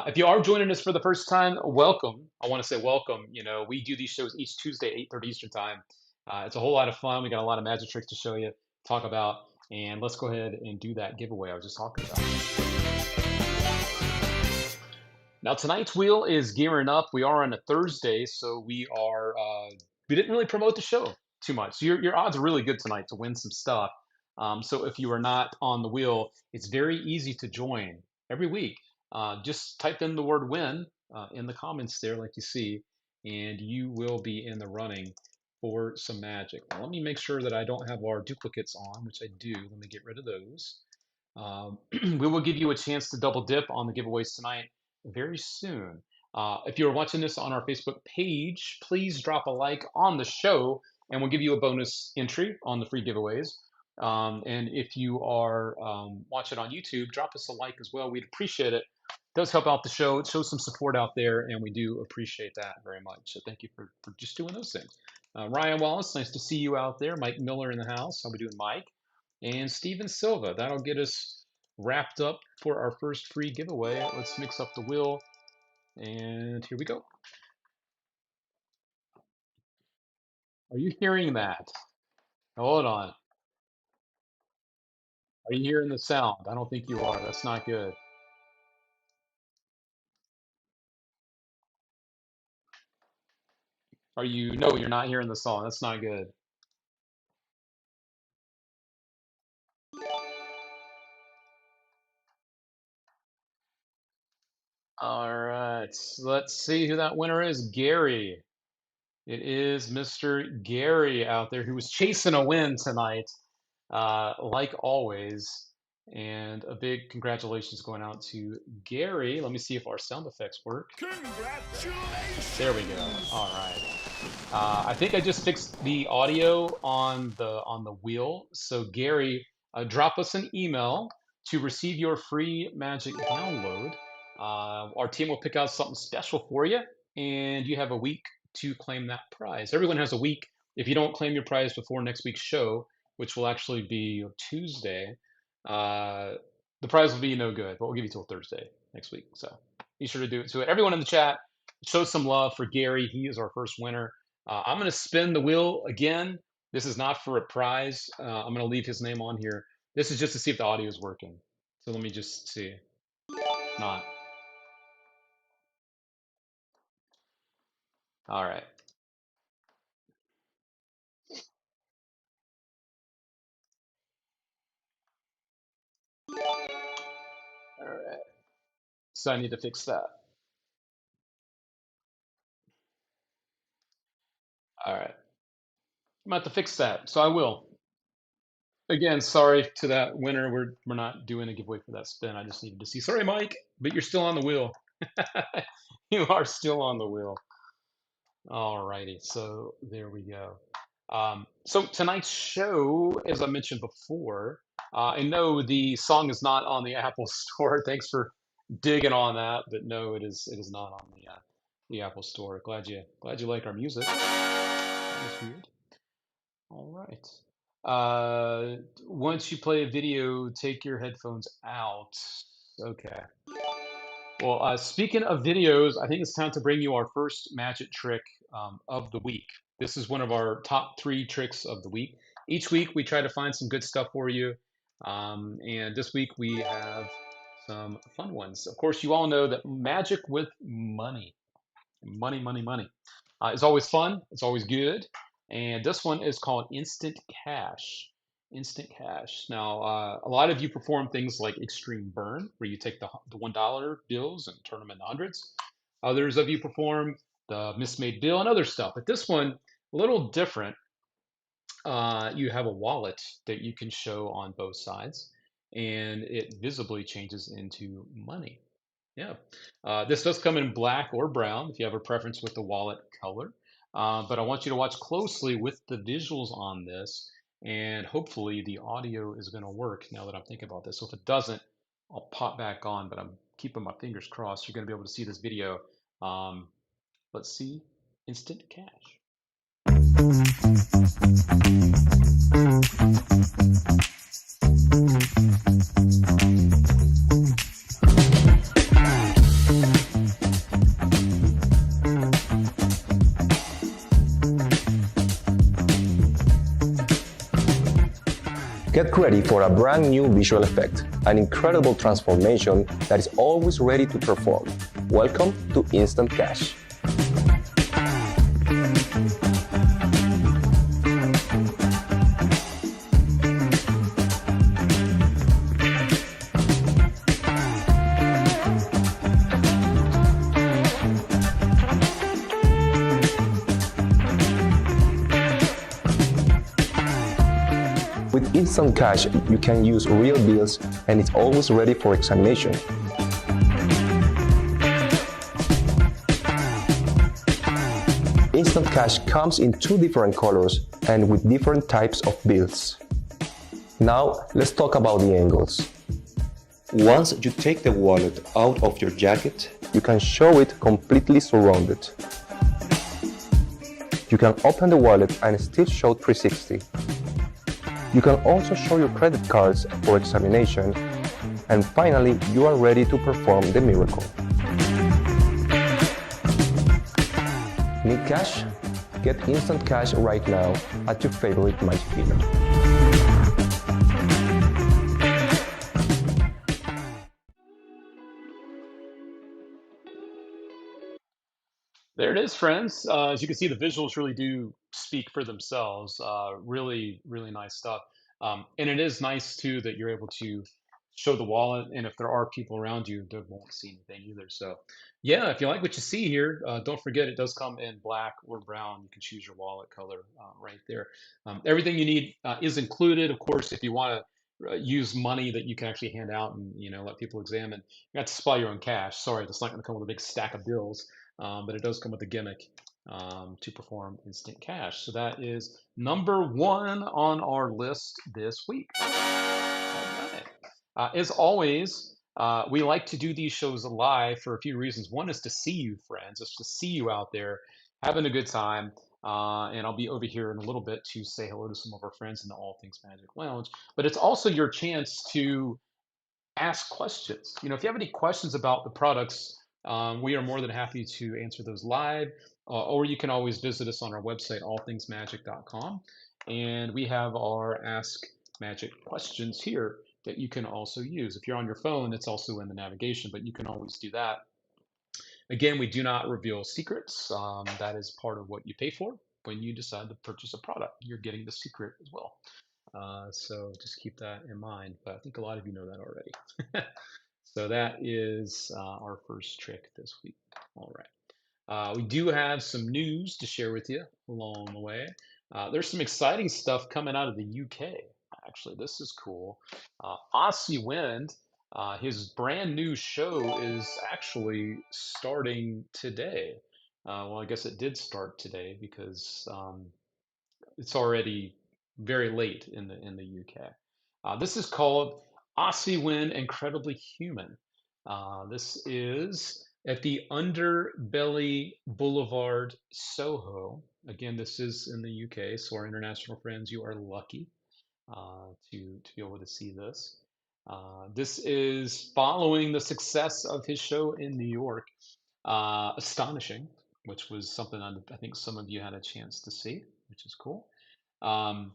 If you are joining us for the first time, welcome. I want to say welcome. We do these shows each Tuesday, 8:30 Eastern Time. It's a whole lot of fun. We got a lot of magic tricks to show you, talk about, and let's go ahead and do that giveaway I was just talking about. Now, tonight's wheel is gearing up. We are on a Thursday, so we didn't really promote the show too much. So your odds are really good tonight to win some stuff. So if you are not on the wheel, it's very easy to join every week. Just type in the word win in the comments there, like you see, and you will be in the running for some magic. Now, let me make sure that I don't have our duplicates on, which I do. Let me get rid of those. We will give you a chance to double dip on the giveaways tonight very soon. If you're watching this on our Facebook page, please drop a like on the show and we'll give you a bonus entry on the free giveaways. And if you are watching on YouTube, drop us a like as well. We'd appreciate it. It does help out the show. It shows some support out there, and we do appreciate that very much. So thank you for just doing those things. Ryan Wallace, nice to see you out there. Mike Miller in the house. How we doing, Mike? And Steven Silva. That'll get us wrapped up for our first free giveaway. Let's mix up the wheel, and here we go. Are you hearing that? Hold on. Are you hearing the sound? I don't think you are. That's not good. Are you? No, you're not hearing the song. That's not good. All right. Let's see who that winner is. Gary. It is Mr. Gary out there who was chasing a win tonight, like always. And a big congratulations going out to Gary. Let me see if our sound effects work. Congratulations! There we go. All right. I think I just fixed the audio on the wheel. So Gary, drop us an email to receive your free magic download. Our team will pick out something special for you, and you have a week to claim that prize. Everyone has a week. If you don't claim your prize before next week's show, which will actually be Tuesday, the prize will be no good, but we'll give you till Thursday next week. So be sure to do it. So everyone in the chat, show some love for Gary. He is our first winner. I'm going to spin the wheel again. This is not for a prize. I'm going to leave his name on here. This is just to see if the audio is working. So let me just see. Not. All right. All right. So I need to fix that. All right. I'm about to fix that. So I will. Again, sorry to that winner. We're not doing a giveaway for that spin. I just needed to see. Sorry, Mike, but you're still on the wheel. You are still on the wheel. All righty. So there we go. So tonight's show, as I mentioned before, I know the song is not on the Apple Store. Thanks for digging on that, but no, it is not on the Apple Store. Glad you like our music. That was weird. All right. Once you play a video, take your headphones out. Okay. Well, speaking of videos, I think it's time to bring you our first magic trick of the week. This is one of our top 3 tricks of the week. Each week, we try to find some good stuff for you. And this week, we have some fun ones. Of course, you all know that magic with money, money, is always fun. It's always good. And this one is called Instant Cash. Instant Cash. Now, a lot of you perform things like Extreme Burn, where you take the $1 bills and turn them into hundreds. Others of you perform the Mismade Bill and other stuff. But this one, a little different. You have a wallet that you can show on both sides, and it visibly changes into money. Yeah. This does come in black or brown if you have a preference with the wallet color. But I want you to watch closely with the visuals on this, and hopefully the audio is going to work now that I'm thinking about this. So if it doesn't, I'll pop back on, but I'm keeping my fingers crossed. You're going to be able to see this video. Let's see Instant Cash. Get ready for a brand new visual effect, an incredible transformation that is always ready to perform. Welcome to Instant Cash. With Instant Cash, you can use real bills and it's always ready for examination. Instant Cash comes in 2 different colors and with different types of bills. Now, let's talk about the angles. Once you take the wallet out of your jacket, you can show it completely surrounded. You can open the wallet and still show 360. You can also show your credit cards for examination, and finally, you are ready to perform the miracle. Need cash? Get Instant Cash right now at your favorite magic dealer. There it is, friends. As you can see, the visuals really do speak for themselves. Really, really nice stuff. And it is nice too that you're able to show the wallet, and if there are people around you, they won't see anything either. So, yeah, if you like what you see here, don't forget it does come in black or brown. You can choose your wallet color right there. Everything you need is included. Of course, if you want to use money that you can actually hand out and let people examine, you have to supply your own cash. Sorry, that's not going to come with a big stack of bills. But it does come with a gimmick to perform instant cash. So that is number 1 on our list this week. All right. As always, we like to do these shows live for a few reasons. One is to see you, friends. It's to see you out there having a good time. And I'll be over here in a little bit to say hello to some of our friends in the All Things Magic Lounge. But it's also your chance to ask questions. If you have any questions about the products, we are more than happy to answer those live, or you can always visit us on our website, allthingsmagic.com, and we have our Ask Magic questions here that you can also use. If you're on your phone, it's also in the navigation, but you can always do that. Again, we do not reveal secrets. That is part of what you pay for when you decide to purchase a product. You're getting the secret as well. So just keep that in mind. But I think a lot of you know that already. So that is our first trick this week. All right. We do have some news to share with you along the way. There's some exciting stuff coming out of the UK. Actually, this is cool. Aussie Wind, his brand new show is actually starting today. Well, I guess it did start today because it's already very late in the UK. This is called Aussie Wind Incredibly Human. This is at the Underbelly Boulevard, Soho. Again, this is in the UK, so our international friends, you are lucky to be able to see this. This is following the success of his show in New York, Astonishing, which was something I think some of you had a chance to see, which is cool. Um,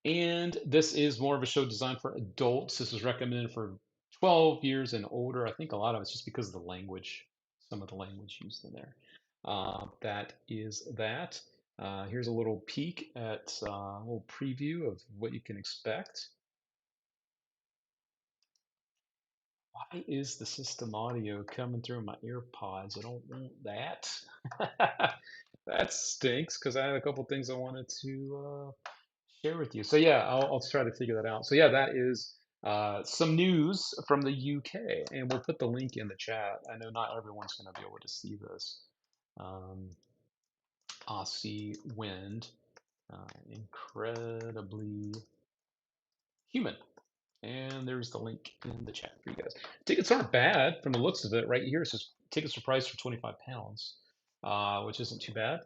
and this is more of a show designed for adults. This is recommended for 12 years and older. I think a lot of it's just because of the language, some of the language used in there. That is that. Here's a little peek at a little preview of what you can expect. Why is the system audio coming through my AirPods? I don't want that. That stinks because I had a couple things I wanted to share with you. So yeah, I'll try to figure that out. So yeah, that is some news from the UK, and we'll put the link in the chat. I know not everyone's going to be able to see this. Aussie Wind, incredibly human. And there's the link in the chat for you guys. Tickets aren't bad from the looks of it. Right here, it says tickets are priced for £25, which isn't too bad.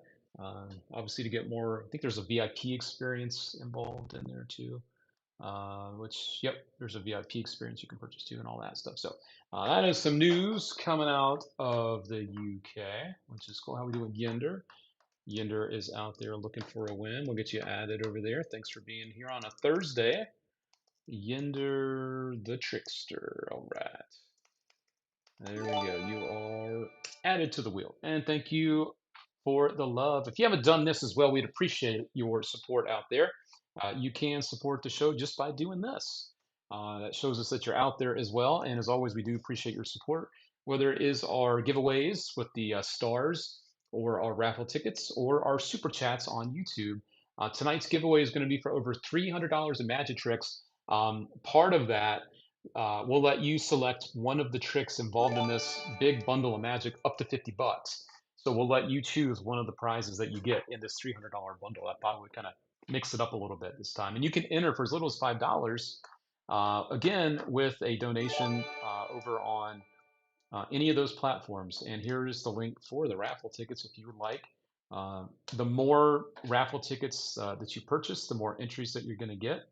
Obviously, to get more, I think there's a VIP experience involved in there too. Yep, there's a VIP experience you can purchase too, and all that stuff. So that is some news coming out of the UK, which is cool. How we doing, Yender? Yender is out there looking for a win. We'll get you added over there. Thanks for being here on a Thursday. Yender the Trickster. All right. There we go. You are added to the wheel. And thank you for the love. If you haven't done this as well, we'd appreciate your support out there. You can support the show just by doing this. That shows us that you're out there as well. And as always, we do appreciate your support, whether it is our giveaways with the stars or our raffle tickets or our super chats on YouTube. Tonight's giveaway is going to be for over $300 in magic tricks. Part of that we'll let you select one of the tricks involved in this big bundle of magic up to 50 bucks. So we'll let you choose one of the prizes that you get in this $300 bundle. I thought we'd kind of mix it up a little bit this time. And you can enter for as little as $5, again, with a donation over on any of those platforms. And here is the link for the raffle tickets if you would like. The more raffle tickets that you purchase, the more entries that you're going to get.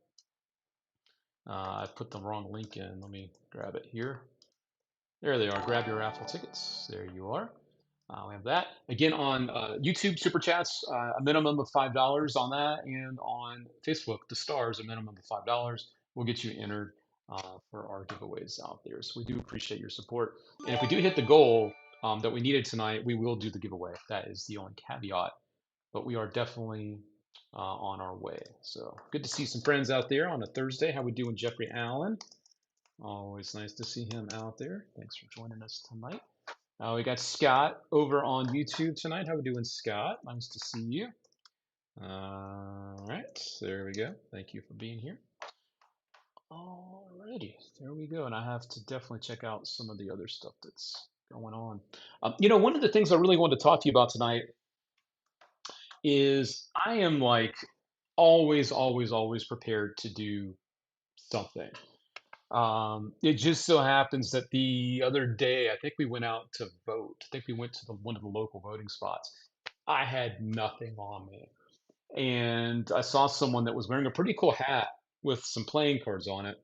I put the wrong link in. Let me grab it here. There they are. Grab your raffle tickets. There you are. We have that. Again, on YouTube, Super Chats, a minimum of $5 on that. And on Facebook, the stars, a minimum of $5 will get you entered for our giveaways out there. So we do appreciate your support. And if we do hit the goal that we needed tonight, we will do the giveaway. That is the only caveat. But we are definitely on our way. So good to see some friends out there on a Thursday. How we doing, Jeffrey Allen? Always nice to see him out there. Thanks for joining us tonight. We got Scott over on YouTube tonight. How we doing, Scott? Nice to see you. All right, there we go. Thank you for being here. Alrighty, there we go. And I have to definitely check out some of the other stuff that's going on. One of the things I really wanted to talk to you about tonight is I am like always prepared to do something. It just so happens that the other day, I think we went out to vote. I think we went to one of the local voting spots. I had nothing on me. And I saw someone that was wearing a pretty cool hat with some playing cards on it.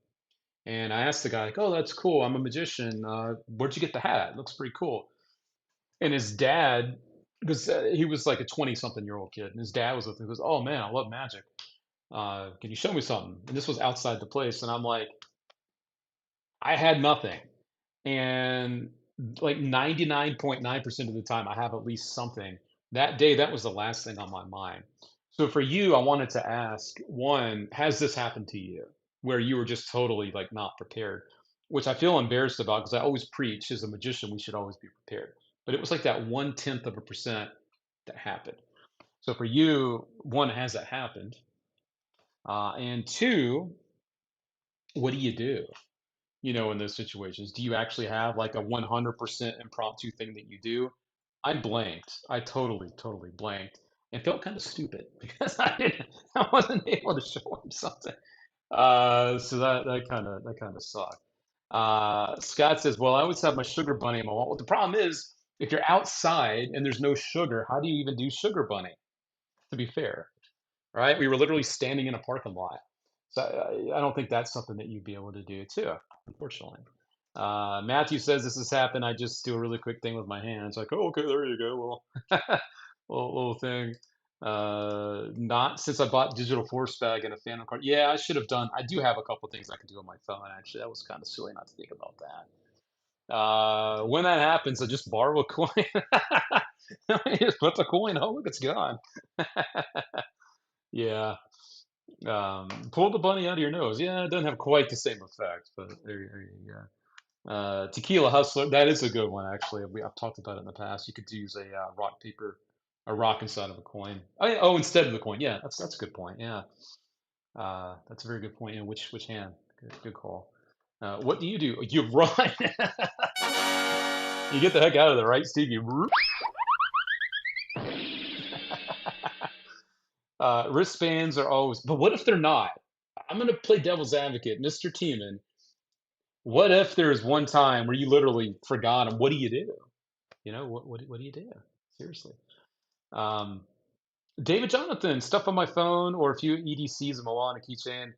And I asked the guy, like, oh, that's cool. I'm a magician. Where'd you get the hat? It looks pretty cool. And his dad, because he was like a 20-something-year-old kid, and his dad was with him. He goes, oh, man, I love magic. Can you show me something? And this was outside the place. And I'm like, I had nothing. And like 99.9% of the time, I have at least something. That day, that was the last thing on my mind. So for you, I wanted to ask, one, has this happened to you where you were just totally like not prepared? Which I feel embarrassed about because I always preach as a magician, we should always be prepared. But it was like that 0.1% that happened. So for you, one, has that happened? And two, what do you do? In those situations? Do you actually have like a 100% impromptu thing that you do? I blanked. I totally blanked and felt kind of stupid because I wasn't able to show him something. So that kind of sucked. Scott says, "Well, I always have my sugar bunny in my wallet." Well, the problem is, if you're outside and there's no sugar, how do you even do sugar bunny? To be fair, right? We were literally standing in a parking lot. So I don't think that's something that you'd be able to do too, unfortunately. Matthew says this has happened. I just do a really quick thing with my hands. Like, oh, okay, there you go. Well, little thing. Not since I bought digital force bag and a Phantom card. Yeah, I should have done. I do have a couple things I can do on my phone. Actually, that was kind of silly not to think about that. When that happens, I just borrow a coin. Just put the coin. Oh, look, it's gone. Yeah. Pull the bunny out of your nose. Yeah, it doesn't have quite the same effect, but there you go. Tequila Hustler, that is a good one, actually. I've talked about it in the past. You could use a rock inside of a coin. Oh, instead of the coin. Yeah, that's a good point. Yeah, that's a very good point. Yeah, which hand? Good call. What do? You run. You get the heck out of there, right, Steve? Wristbands are always, but what if they're not? I'm going to play devil's advocate, Mr. Tiemann. What if there's one time where you literally forgot them? What do you do? What do you do? Seriously. Um, David Jonathan, stuff on my phone or a few EDCs and Moana keychain.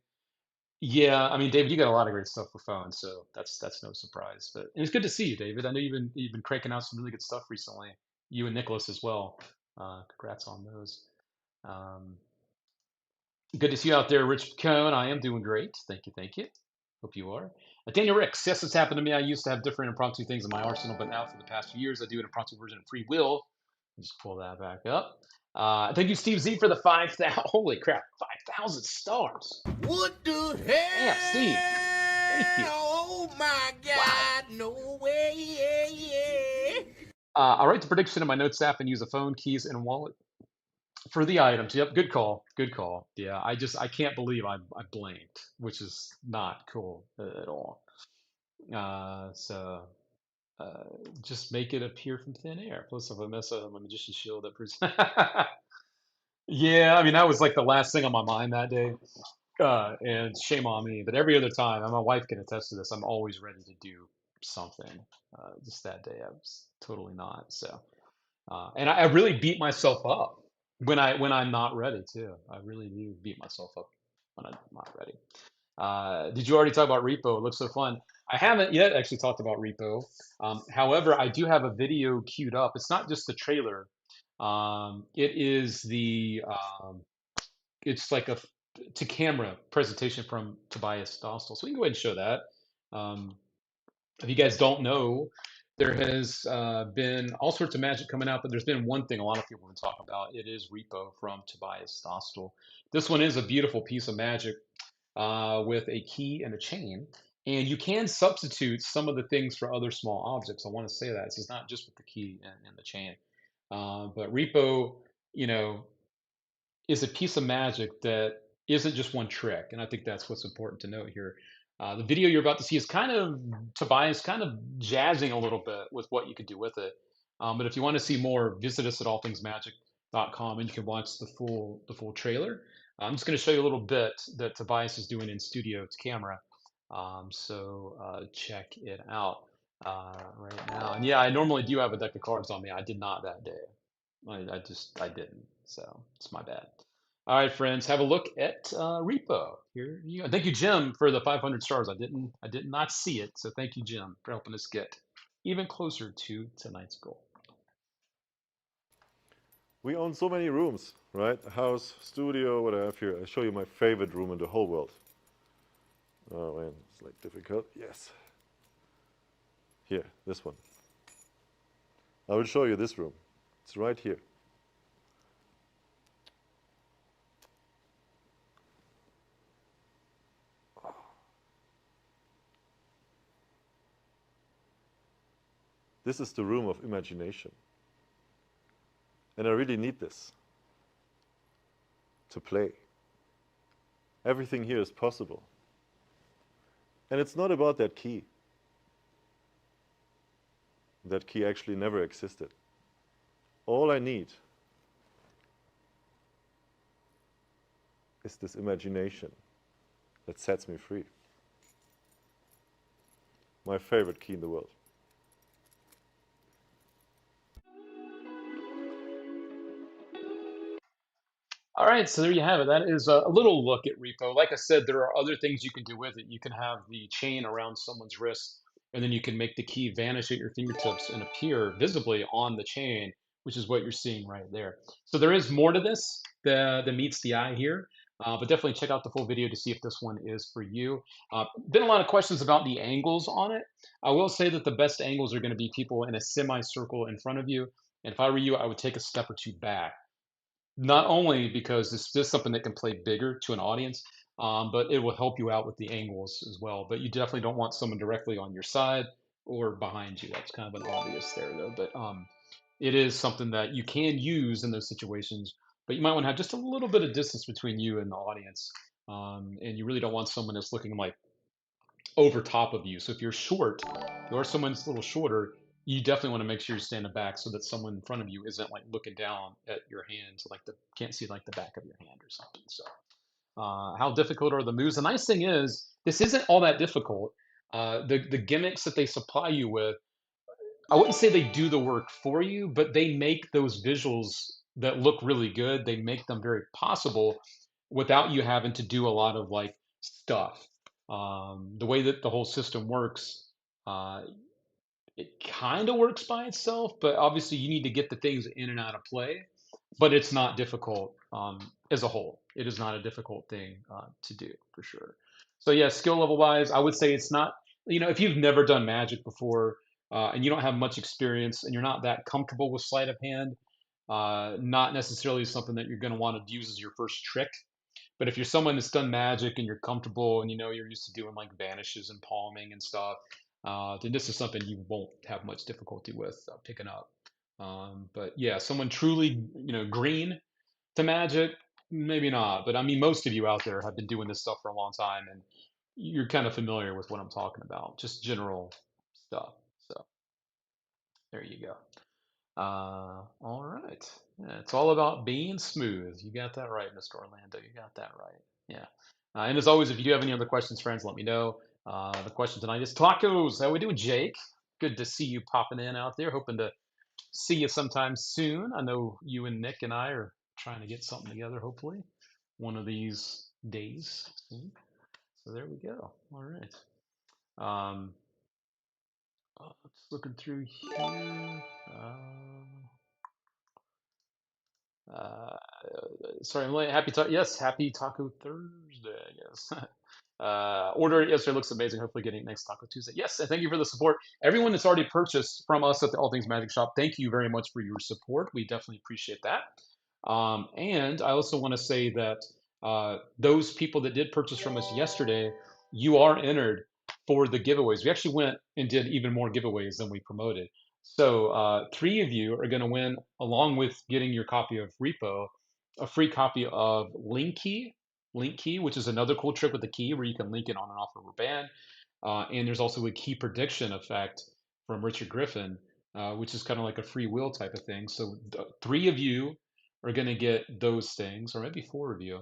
Yeah, I mean, David, you got a lot of great stuff for phones, so that's no surprise. But and it's good to see you, David. I know you've been cranking out some really good stuff recently. You and Nicholas as well. Congrats on those. Um, Good to see you out there, Rich Cohn. I am doing great. Thank you, thank you. Hope you are. Daniel Ricks, yes, it's happened to me. I used to have different impromptu things in my arsenal, but now for the past few years, I do an impromptu version of Free Will. Just pull that back up. Thank you, Steve Z, for the 5,000. Holy crap, 5,000 stars. What the Damn, Steve. Thank hell? you. Oh my Wow. God, no way. I write the prediction in my notes app and use a phone, keys, and wallet for the items. Yep, good call. Good call. Yeah, I can't believe I blanked, which is not cool at all. So uh, just make it appear from thin air. Plus, if I mess up my magician's shield, that proves. Yeah, I mean that was like the last thing on my mind that day, and shame on me. But every other time, and my wife can attest to this, I'm always ready to do something. Just that day, I was totally not. So, and I really beat myself up when I'm not ready too. I really do beat myself up when I'm not ready. Did you already talk about Repo? It looks so fun. I haven't yet actually talked about Repo. However, I do have a video queued up. It's not just the trailer. It is it's like a to camera presentation from Tobias Dostal. So we can go ahead and show that. Um, if you guys don't know, there has been all sorts of magic coming out, but there's been one thing a lot of people have been talking about. It is Repo from Tobias Dostal. This one is a beautiful piece of magic with a key and a chain. And you can substitute some of the things for other small objects. I want to say that. This is not just with the key and the chain. But Repo, you know, is a piece of magic that isn't just one trick. And I think that's what's important to note here. The video you're about to see is kind of Tobias kind of jazzing a little bit with what you could do with it. But if you want to see more, visit us at allthingsmagic.com and you can watch the full trailer. I'm just going to show you a little bit that Tobias is doing in studio to camera. Check it out right now. And yeah, I normally do have a deck of cards on me. I did not that day. I didn't. So it's my bad. All right, friends, have a look at Repo. Here you go. Thank you, Jim, for the 500 stars. I did not see it. So thank you, Jim, for helping us get even closer to tonight's goal. We own so many rooms, right? A house, studio, what I have here. I show you my favorite room in the whole world. Oh man, it's like difficult. Yes. Here, this one. I will show you this room. It's right here. This is the room of imagination. And I really need this to play. Everything here is possible. And it's not about that key. That key actually never existed. All I need is this imagination that sets me free. My favorite key in the world. All right, so there you have it. That is a little look at Repo. Like I said, there are other things you can do with it. You can have the chain around someone's wrist, and then you can make the key vanish at your fingertips and appear visibly on the chain, which is what you're seeing right there. So there is more to this than meets the eye here, but definitely check out the full video to see if this one is for you. Been a lot of questions about the angles on it. I will say that the best angles are going to be people in a semicircle in front of you. And if I were you, I would take a step or two back, not only because this is something that can play bigger to an audience, but it will help you out with the angles as well. But you definitely don't want someone directly on your side or behind you. That's kind of an obvious there, though. But it is something that you can use in those situations. But you might want to have just a little bit of distance between you and the audience. And you really don't want someone that's looking like over top of you. So if you're short, or someone's a little shorter, you definitely want to make sure you're standing back so that someone in front of you isn't like looking down at your hand, so like the can't see like the back of your hand or something. So how difficult are the moves? The nice thing is this isn't all that difficult. The gimmicks that they supply you with, I wouldn't say they do the work for you, but they make those visuals that look really good. They make them very possible without you having to do a lot of like stuff. The way that the whole system works, uh, it kind of works by itself, but obviously you need to get the things in and out of play. But it's not difficult as a whole. It is not a difficult thing to do for sure. So yeah, skill level wise, I would say it's not. If you've never done Magic before and you don't have much experience and you're not that comfortable with sleight of hand, not necessarily something that you're going to want to use as your first trick. But if you're someone that's done Magic and you're comfortable and you're used to doing like vanishes and palming and stuff, then this is something you won't have much difficulty with picking up. But yeah, someone truly green to Magic, maybe not. But I mean, most of you out there have been doing this stuff for a long time, and you're kind of familiar with what I'm talking about, just general stuff. So there you go. All right. Yeah, it's all about being smooth. You got that right, Mr. Orlando. You got that right. Yeah. And as always, if you do have any other questions, friends, let me know. The question tonight is tacos. How we doing, Jake? Good to see you popping in out there. Hoping to see you sometime soon. I know you and Nick and I are trying to get something together, hopefully, one of these days soon. So there we go. All right. Um, just looking through here. Uh, sorry, I'm late. Yes, happy Taco Thursday. Yes. Order it yesterday looks amazing. Hopefully, getting it next Taco Tuesday. Yes, and thank you for the support. Everyone that's already purchased from us at the All Things Magic Shop, thank you very much for your support. We definitely appreciate that. And I also want to say that those people that did purchase from us yesterday, you are entered for the giveaways. We actually went and did even more giveaways than we promoted. So three of you are going to win, along with getting your copy of Repo, a free copy of Link Key, which is another cool trick with the key where you can link it on and off a rubber band. And there's also a key prediction effect from Richard Griffin, which is kind of like a free will type of thing. So three of you are going to get those things, or maybe four of you.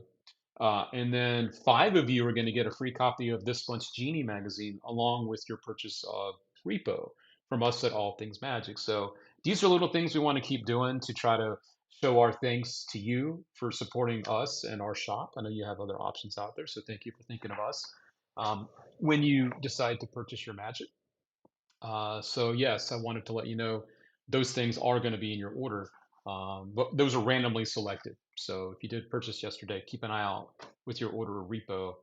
And then five of you are going to get a free copy of This Month's Genie magazine along with your purchase of Repo from us at All Things Magic. So these are little things we want to keep doing to try to show our thanks to you for supporting us and our shop. I know you have other options out there, so thank you for thinking of us when you decide to purchase your Magic. So yes, I wanted to let you know those things are going to be in your order, but those are randomly selected. So if you did purchase yesterday, keep an eye out with your order of Repo,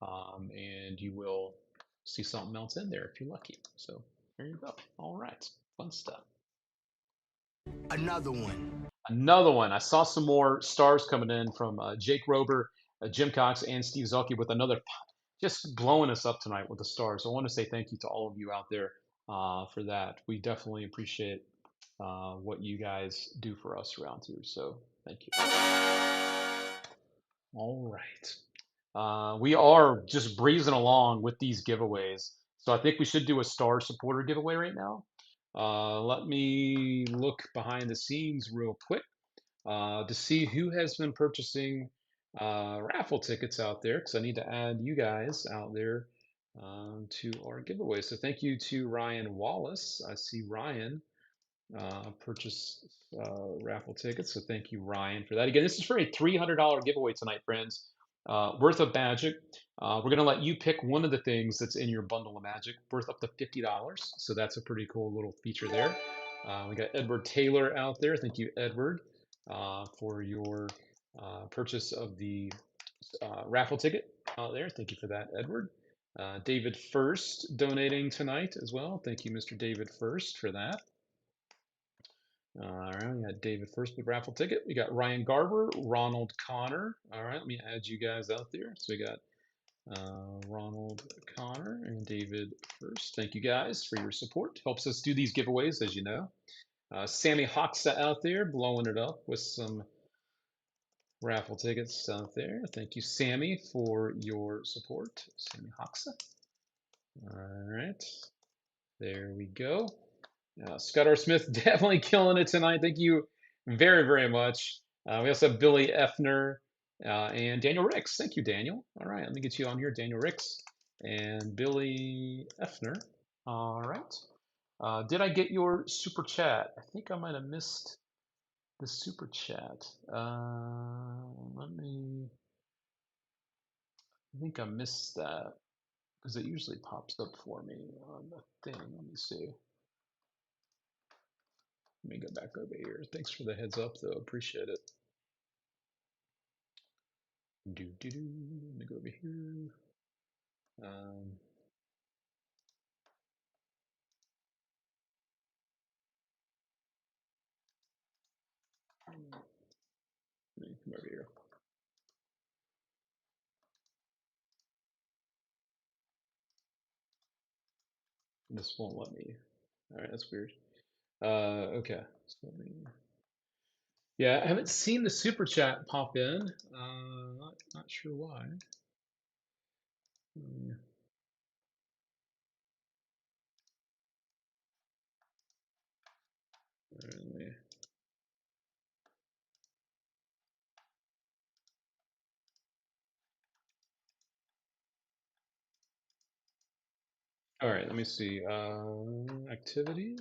and you will see something else in there if you're lucky. So there you go. All right, fun stuff. Another one. Another one. I saw some more stars coming in from Jake Rober, Jim Cox, and Steve Zelke with another, just blowing us up tonight with the stars. So I want to say thank you to all of you out there for that. We definitely appreciate what you guys do for us around here. So thank you. All right. We are just breezing along with these giveaways. So I think we should do a star supporter giveaway right now. Let me look behind the scenes real quick to see who has been purchasing raffle tickets out there, because I need to add you guys out there to our giveaway. So thank you to Ryan Wallace. I see Ryan purchase raffle tickets. So thank you, Ryan, for that. Again, this is for a $300 giveaway tonight, friends, worth of Magic. We're going to let you pick one of the things that's in your bundle of Magic, worth up to $50. So that's a pretty cool little feature there. We got Edward Taylor out there. Thank you, Edward, for your purchase of the raffle ticket out there. Thank you for that, Edward. David First donating tonight as well. Thank you, Mr. David First, for that. All right, we got David First with raffle ticket. We got Ryan Garber, Ronald Connor. All right, let me add you guys out there. So we got Ronald Connor and David First. Thank you guys for your support. Helps us do these giveaways, as you know. Sammy Hoxa out there blowing it up with some raffle tickets out there. Thank you, Sammy, for your support. Sammy Hoxa. All right, there we go. Scott R. Smith definitely killing it tonight. Thank you very, very much. We also have Billy Effner and Daniel Ricks. Thank you, Daniel. All right, let me get you on here, Daniel Ricks and Billy Effner. All right. Did I get your super chat? I think I might have missed the super chat. Let me. I think I missed that because it usually pops up for me on the thing. Let me see. Let me go back over here. Thanks for the heads up, though. Appreciate it. Let me go over here. Let me come over here. This won't let me. All right, that's weird. Okay. So let me. Yeah, I haven't seen the super chat pop in. Not sure why. Hmm. All right, let me. All right, let me see. Activity.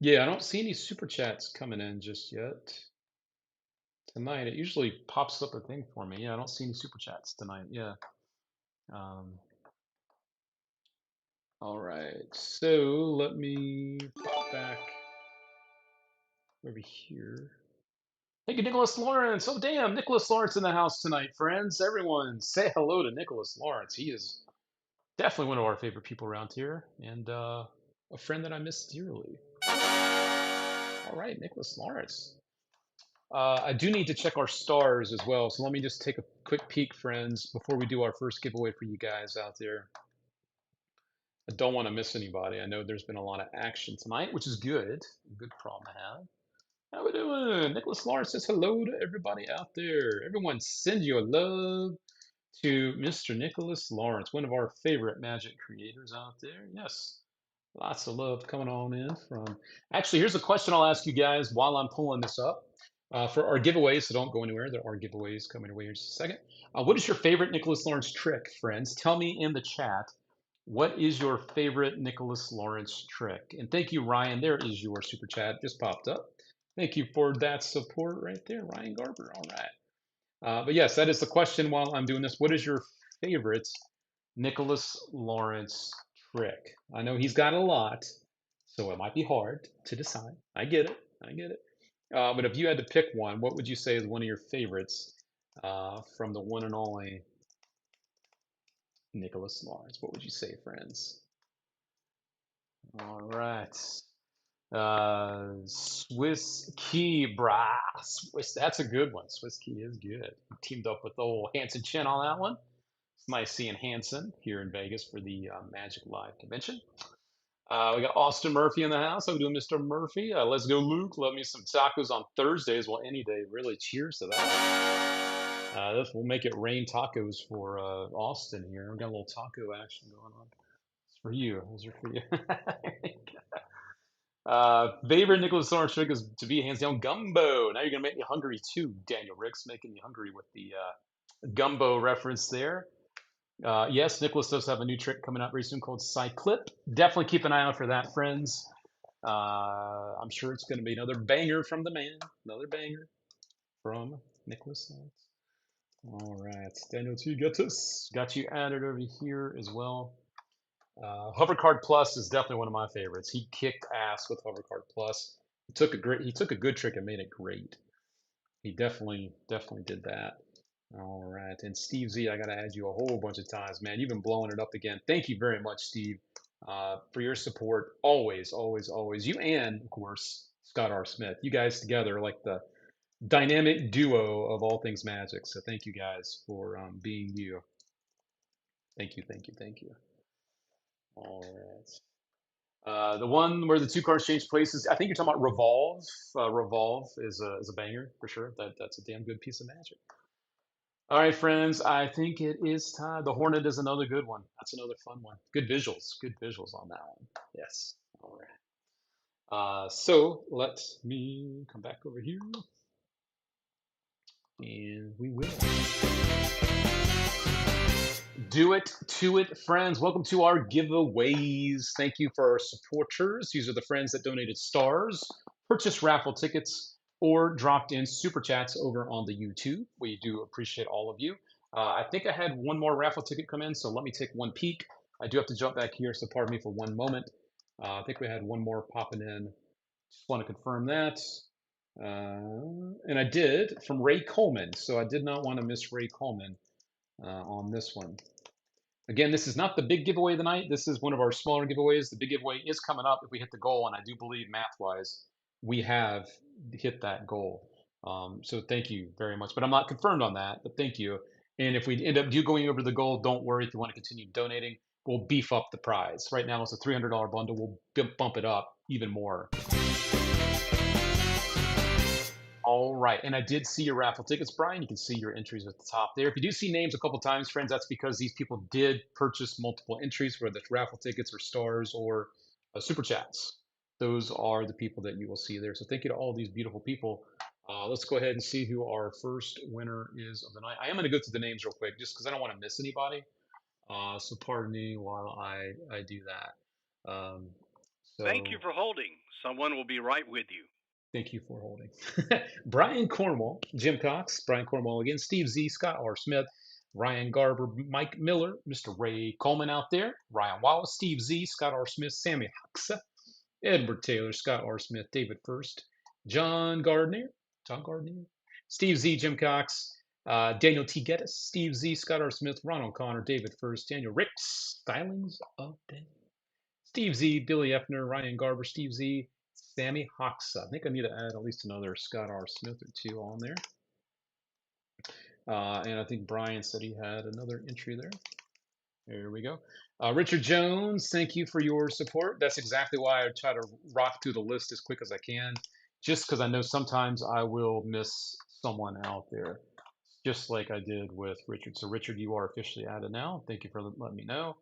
Yeah, I don't see any super chats coming in just yet. Tonight, it usually pops up a thing for me. Yeah, I don't see any super chats tonight. Yeah. All right, so let me pop back over here. Thank you, Nicholas Lawrence. Oh, damn, Nicholas Lawrence in the house tonight, friends. Everyone, say hello to Nicholas Lawrence. He is definitely one of our favorite people around here, and a friend that I miss dearly. All right, Nicholas Lawrence. I do need to check our stars as well, so let me just take a quick peek, friends, before we do our first giveaway for you guys out there. I don't want to miss anybody. I know there's been a lot of action tonight, which is good. A good problem to have. How we doing? Nicholas Lawrence says hello to everybody out there. Everyone send your love to Mr. Nicholas Lawrence, one of our favorite Magic creators out there. Yes, lots of love coming on in from. Actually, here's a question I'll ask you guys while I'm pulling this up. For our giveaways, so don't go anywhere. There are giveaways coming away in just a second. What is your favorite Nicholas Lawrence trick, friends? Tell me in the chat. What is your favorite Nicholas Lawrence trick? And thank you, Ryan. There is your super chat. Just popped up. Thank you for that support right there, Ryan Garber. All right. But yes, that is the question while I'm doing this. What is your favorite Nicholas Lawrence trick? I know he's got a lot, so it might be hard to decide. I get it. I get it. But if you had to pick one, what would you say is one of your favorites from the one and only Nicholas Lawrence? What would you say, friends? All right. Swiss Key, brah. Swiss, that's a good one. Swiss Key is good. Teamed up with old Hanson Chin on that one. It's nice seeing Hanson here in Vegas for the Magic Live convention. We got Austin Murphy in the house. How we doing, Mr. Murphy? Let's go, Luke. Love me some tacos on Thursdays. Well, any day. Really, cheers to that. This will make it rain tacos for Austin here. We got a little taco action going on. It's for you. Those are for you. Favorite Nicholas Lawrence trick is to be hands down gumbo. Now you're gonna make me hungry too, Daniel Ricks, making me hungry with the gumbo reference there. Yes, Nicholas does have a new trick coming out very soon called Cyclip. Definitely keep an eye out for that, friends. I'm sure it's going to be another banger from the man. Another banger from Nicholas Lawrence. All right, Daniel T. Got you added over here as well. Hovercard Plus is definitely one of my favorites. He kicked ass with Hovercard Plus. He took a good trick and made it great. He definitely did that. All right, and Steve Z, I got to add you a whole bunch of times, man. You've been blowing it up again. Thank you very much, Steve, for your support. Always, always, always. You and of course Scott R. Smith. You guys together are like the dynamic duo of all things Magic. So thank you guys for being you. Thank you, thank you, thank you. All right. The one where the two cards change places, I think you're talking about Revolve. Revolve is a banger for sure. That's a damn good piece of Magic. All right, friends. I think it is time. The Hornet is another good one. That's another fun one. Good visuals. Good visuals on that one. Yes. All right. So let me come back over here, and we will. Do it to it, friends. Welcome to our giveaways. Thank you for our supporters. These are the friends that donated stars, purchased raffle tickets, or dropped in super chats over on the YouTube. We do appreciate all of you. I think I had one more raffle ticket come in, so let me take one peek. I do have to jump back here, so pardon me for one moment. I think we had one more popping in. Just want to confirm that. And I did from Ray Coleman, so I did not want to miss Ray Coleman on this one. Again, this is not the big giveaway of the night. This is one of our smaller giveaways. The big giveaway is coming up if we hit the goal, and I do believe math-wise we have hit that goal. So thank you very much. But I'm not confirmed on that, but thank you. And if we end up going over the goal, don't worry. If you want to continue donating, we'll beef up the prize. Right now it's a $300 bundle. We'll bump it up even more. All right, and I did see your raffle tickets, Brian. You can see your entries at the top there. If you do see names a couple times, friends, that's because these people did purchase multiple entries, whether it's raffle tickets or stars or super chats. Those are the people that you will see there. So thank you to all these beautiful people. Let's go ahead and see who our first winner is of the night. I am going to go through the names real quick, just because I don't want to miss anybody. So pardon me while I do that. Thank you for holding. Someone will be right with you. Thank you for holding. Brian Cornwall, Jim Cox, Brian Cornwall again, Steve Z, Scott R. Smith, Ryan Garber, Mike Miller, Mr. Ray Coleman out there, Ryan Wallace, Steve Z, Scott R. Smith, Sammy Huxa, Edward Taylor, Scott R. Smith, David First, John Gardner, Steve Z, Jim Cox, Daniel T. Geddes, Steve Z, Scott R. Smith, Ron O'Connor, David First, Daniel Ricks, Stylings of Day, Steve Z, Billy Effner, Ryan Garber, Steve Z, Sammy Hoxa. I think I need to add at least another Scott R. Smith or two on there. And I think Brian said he had another entry there. There we go. Richard Jones, thank you for your support. That's exactly why I try to rock through the list as quick as I can, just because I know sometimes I will miss someone out there, just like I did with Richard. So Richard, you are officially added now. Thank you for letting me know.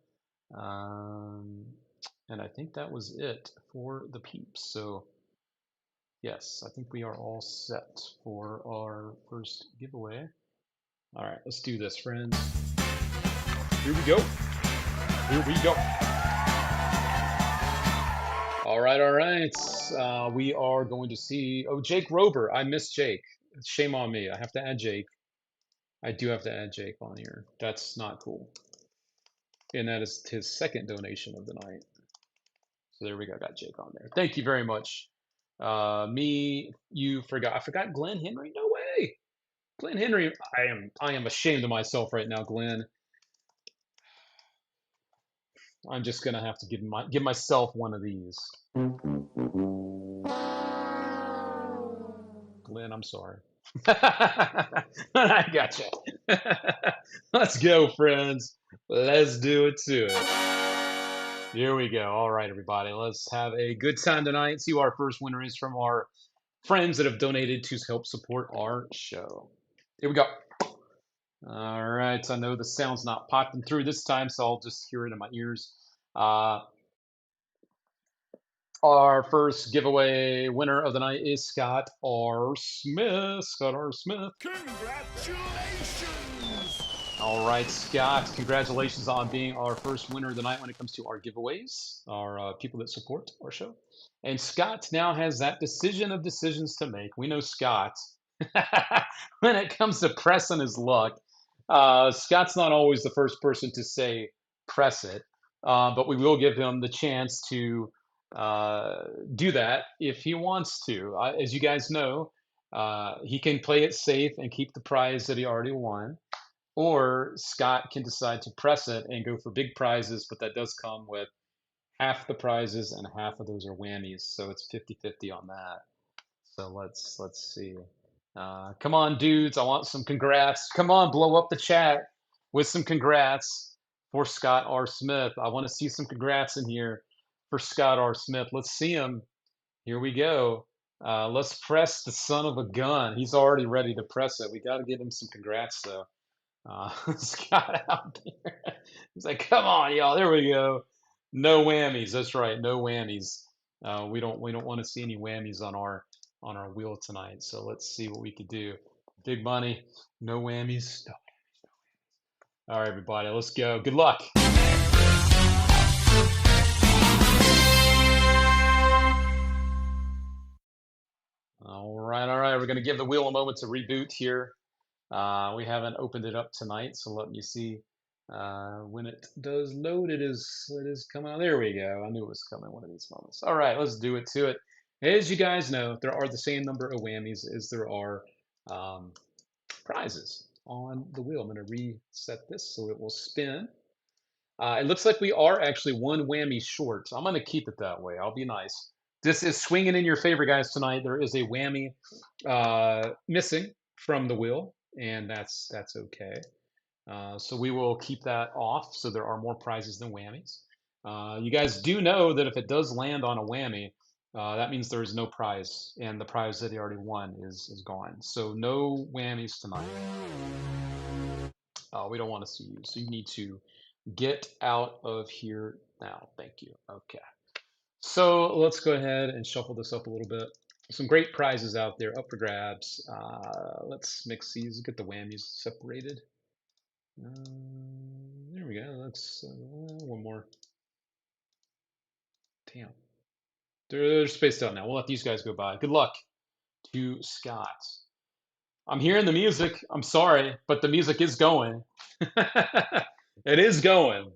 And I think that was it for the peeps. So yes, I think we are all set for our first giveaway. All right, let's do this, friends. Here we go. Here we go. All right, all right. We are going to see, oh, Jake Rober. I missed Jake. Shame on me. I have to add Jake. I do have to add Jake on here. That's not cool. And that is his second donation of the night. So there we go. Got Jake on there. Thank you very much. You forgot. I forgot Glenn Henry. No way. Glenn Henry. I am ashamed of myself right now, Glenn. I'm just gonna have to give myself one of these. Glenn, I'm sorry. I gotcha. Let's go, friends. Let's do it to it. Here we go. All right, everybody. Let's have a good time tonight. See who our first winner is from our friends that have donated to help support our show. Here we go. All right. I know the sound's not popping through this time, so I'll just hear it in my ears. Our first giveaway winner of the night is Scott R. Smith. Scott R. Smith. Congratulations! All right, Scott. Congratulations on being our first winner of the night when it comes to our giveaways, our people that support our show. And Scott now has that decision of decisions to make. We know Scott, when it comes to pressing his luck, Scott's not always the first person to say press it, but we will give him the chance to do that if he wants to. As you guys know, he can play it safe and keep the prize that he already won, or Scott can decide to press it and go for big prizes, but that does come with half the prizes and half of those are whammies, so it's 50-50 on that. So let's see. Come on, dudes, I want some congrats. Come on, blow up the chat with some congrats for Scott R. Smith. I want to see some congrats in here for Scott R. Smith. Let's see him. Here we go. Let's press the son of a gun. He's already ready to press it. We got to give him some congrats, though. Scott out there. He's like, come on, y'all. There we go. No whammies. That's right. No whammies. We don't want to see any whammies on our wheel tonight. So let's see what we could do. Big money. No whammies. No whammies. All right, everybody. Let's go. Good luck. All right. We're going to give the wheel a moment to reboot here. We haven't opened it up tonight, so let me see when it does load. It is coming on. There we go. I knew it was coming one of these moments. All right, let's do it to it. As you guys know, there are the same number of whammies as there are um, prizes on the wheel. I'm going to reset this so it will spin. It looks like we are actually one whammy short. I'm going to keep it that way. I'll be nice. This is swinging in your favor, guys, tonight. There is a whammy missing from the wheel, and that's okay. So we will keep that off so there are more prizes than whammies. You guys do know that if it does land on a whammy, that means there is no prize, and the prize that he already won is gone. So no whammies tonight. We don't want to see you, so you need to get out of here now. Thank you. Okay. So let's go ahead and shuffle this up a little bit. Some great prizes out there up for grabs. Let's mix these, get the whammies separated. There we go. Let's one more. Damn. They're spaced out now. We'll let these guys go by. Good luck to Scott. I'm hearing the music. I'm sorry, but the music is going. It is going,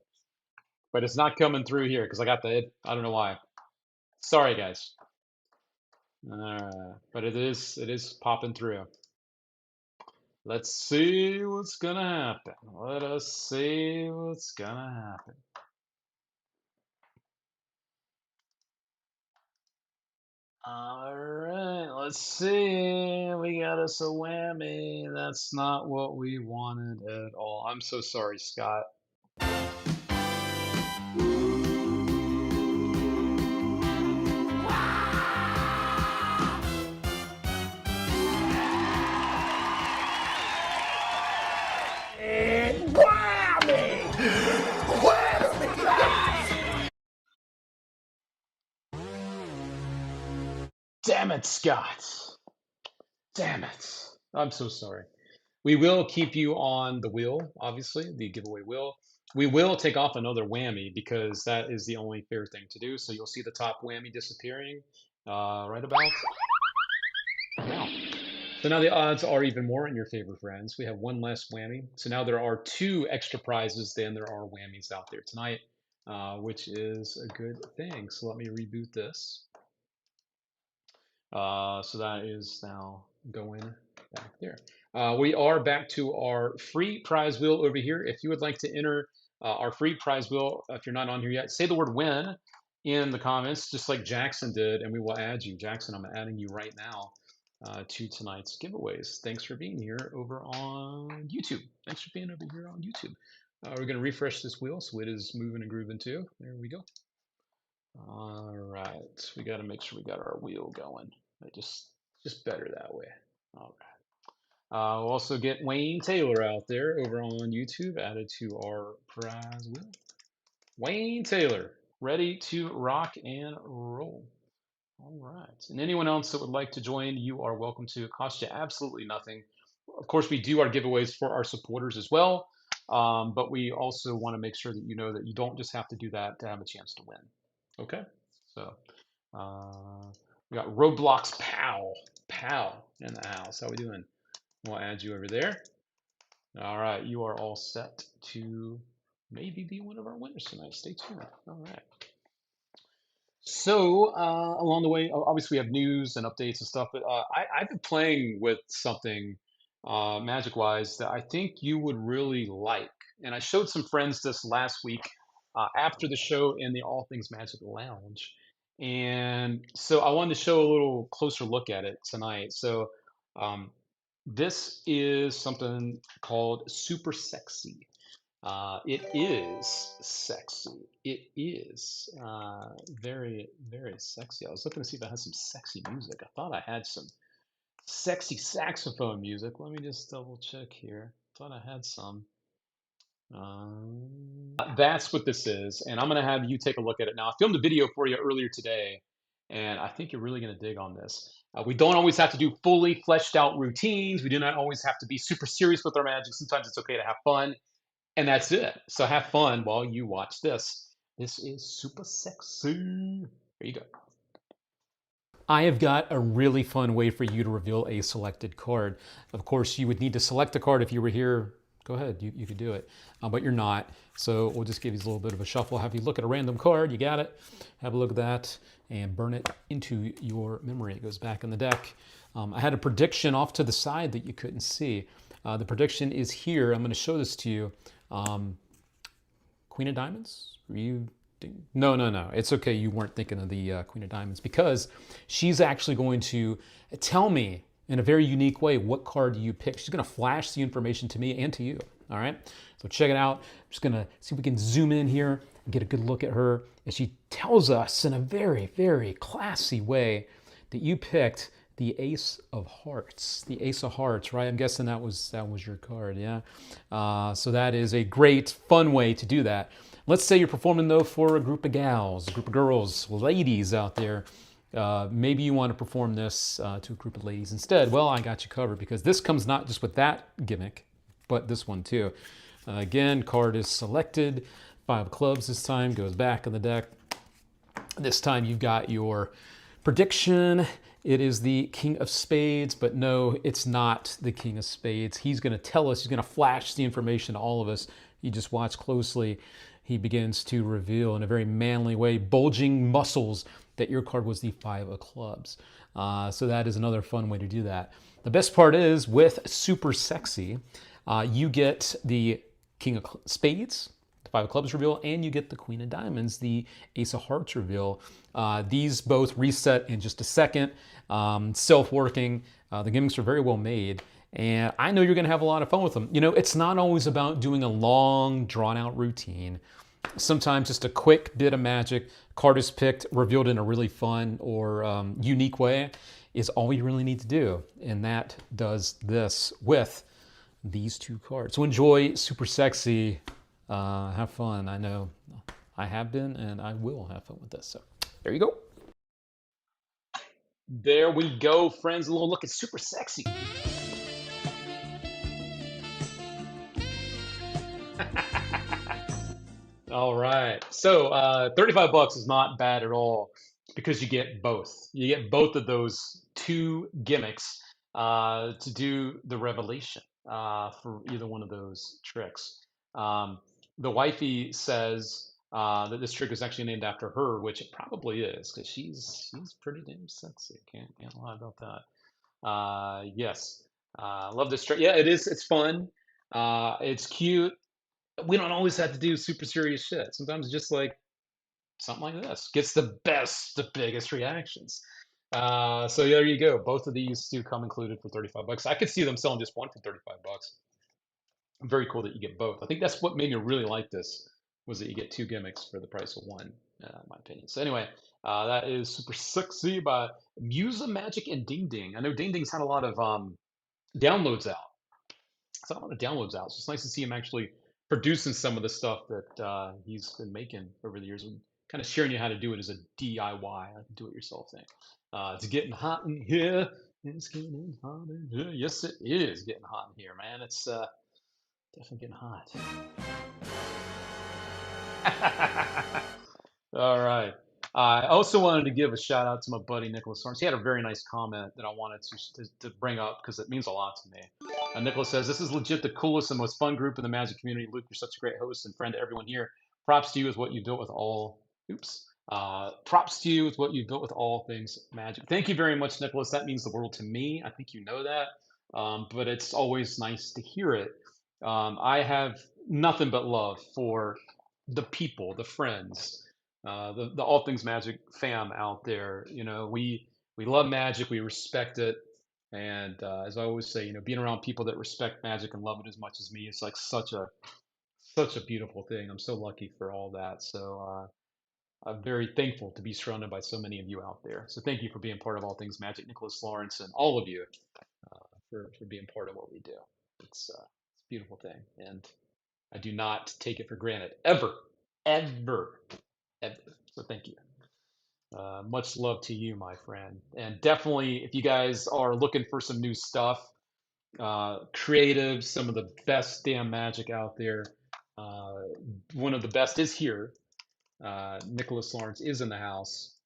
but it's not coming through here because I got the. I don't know why. Sorry, guys. But it is popping through. Let's see what's gonna happen. Let us see what's gonna happen. All right, let's see. We got us a whammy. That's not what we wanted at all. I'm so sorry, Scott. Damn it, Scott. Damn it. I'm so sorry. We will keep you on the wheel, obviously, the giveaway wheel. We will take off another whammy because that is the only fair thing to do. So you'll see the top whammy disappearing right about now. So now the odds are even more in your favor, friends. We have one less whammy. So now there are 2 extra prizes than there are whammies out there tonight, which is a good thing. So let me reboot this. So that is now going back there. We are back to our free prize wheel over here. If you would like to enter our free prize wheel, if you're not on here yet, say the word win in the comments, just like Jackson did, and we will add you. Jackson, I'm adding you right now to tonight's giveaways. Thanks for being here over on YouTube. Thanks for being over here on YouTube. We're going to refresh this wheel so it is moving and grooving too. There we go. All right, we got to make sure we got our wheel going. Just better that way. All right. We'll also get Wayne Taylor out there over on YouTube added to our prize wheel. Wayne Taylor, ready to rock and roll. All right. And anyone else that would like to join, you are welcome to. It costs you absolutely nothing. Of course, we do our giveaways for our supporters as well, but we also want to make sure that you know that you don't just have to do that to have a chance to win. Okay, so we got Roblox Pow in the house. How we doing? We'll add you over there. All right, you are all set to maybe be one of our winners tonight. Stay tuned. All right. So along the way, obviously we have news and updates and stuff, but I've been playing with something magic-wise that I think you would really like. And I showed some friends this last week after the show in the All Things Magic Lounge. And so I wanted to show a little closer look at it tonight. So this is something called Super Sexy. It is sexy. It is very, very sexy. I was looking to see if I had some sexy music. I thought I had some sexy saxophone music. Let me just double check here. Thought I had some. That's what this is, and I'm going to have you take a look at it now. I filmed a video for you earlier today, and I think you're really going to dig on this. We don't always have to do fully fleshed out routines. We do not always have to be super serious with our magic. Sometimes it's okay to have fun. And that's it. So have fun while you watch this. This is super sexy. There you go. I have got a really fun way for you to reveal a selected card. Of course, you would need to select a card if you were here. Go ahead, you could do it, but you're not. So we'll just give you a little bit of a shuffle, have you look at a random card, you got it. Have a look at that, and burn it into your memory. It goes back in the deck. I had a prediction off to the side that you couldn't see. The prediction is here. I'm going to show this to you. Queen of Diamonds? Were you? No. It's okay. You weren't thinking of the Queen of Diamonds, because she's actually going to tell me in a very unique way what card you pick. She's going to flash the information to me and to you. All right. So check it out. I'm just going to see if we can zoom in here and get a good look at her. And she tells us in a very, very classy way that you picked the Ace of Hearts. The Ace of Hearts, right? I'm guessing that was your card, yeah? So that is a great, fun way to do that. Let's say you're performing, though, for a group of gals, a group of girls, ladies out there. Maybe you want to perform this to a group of ladies instead. Well, I got you covered, because this comes not just with that gimmick, but this one too. Again, card is selected. 5 of clubs this time, goes back in the deck. This time you've got your prediction. It is the King of Spades, but no, it's not the King of Spades. He's going to tell us, he's going to flash the information to all of us. You just watch closely. He begins to reveal in a very manly way, bulging muscles, that your card was the 5 of clubs. So that is another fun way to do that. The best part is, with Super Sexy, you get the King of Spades, the 5 of clubs reveal, and you get the Queen of Diamonds, the Ace of Hearts reveal. These both reset in just a second. Self-working. The gimmicks are very well made. And I know you're going to have a lot of fun with them. You know, it's not always about doing a long, drawn-out routine. Sometimes just a quick bit of magic, card is picked, revealed in a really fun or unique way, is all you really need to do. And that does this with these 2 cards. So enjoy Super Sexy. Have fun. I know I have been, and I will have fun with this. So there you go. There we go, friends. A little look at Super Sexy. All right. So 35 bucks is not bad at all, because you get both. You get both of those 2 gimmicks to do the revelation for either one of those tricks. The wifey says that this trick is actually named after her, which it probably is, because she's pretty damn sexy. Can't lie about that. Yes. Love this trick. Yeah, it is. It's fun. It's cute. We don't always have to do super serious shit. Sometimes it's just like something like this gets the biggest reactions. So there you go. Both of these do come included for 35 bucks. I could see them selling just one for 35 bucks. Very cool that you get both. I think that's what made me really like this, was that you get 2 gimmicks for the price of one, in my opinion. So anyway, that is Super Sexy by Musa Magic and Ding Ding. I know Ding Ding's had a lot of downloads out. So a lot of downloads out. So it's nice to see him actually producing some of the stuff that he's been making over the years, and kind of sharing you how to do it as a DIY, like a do-it-yourself thing. It's getting hot in here. It's getting hot in here. Yes, it is getting hot in here, man. It's definitely getting hot. All right. I also wanted to give a shout out to my buddy Nicholas Lawrence. He had a very nice comment that I wanted to bring up, because it means a lot to me. Nicholas says, "This is legit the coolest and most fun group in the Magic community. Luke, you're such a great host and friend to everyone here. Props to you with what you built with all. Props to you with what you built with all things Magic." Thank you very much, Nicholas. That means the world to me. I think you know that, but it's always nice to hear it. I have nothing but love for the people, the friends, the all things Magic fam out there. You know, we love Magic, we respect it, and as I always say, you know, being around people that respect Magic and love it as much as me, it's like such a beautiful thing. I'm so lucky for all that. So I'm very thankful to be surrounded by so many of you out there. So thank you for being part of all things Magic, Nicholas Lawrence, and all of you for being part of what we do. It's a beautiful thing, and I do not take it for granted ever, ever, ever. So thank you. Much love to you, my friend. And definitely, if you guys are looking for some new stuff, creative, some of the best damn Magic out there. One of the best is here. Nicholas Lawrence is in the house.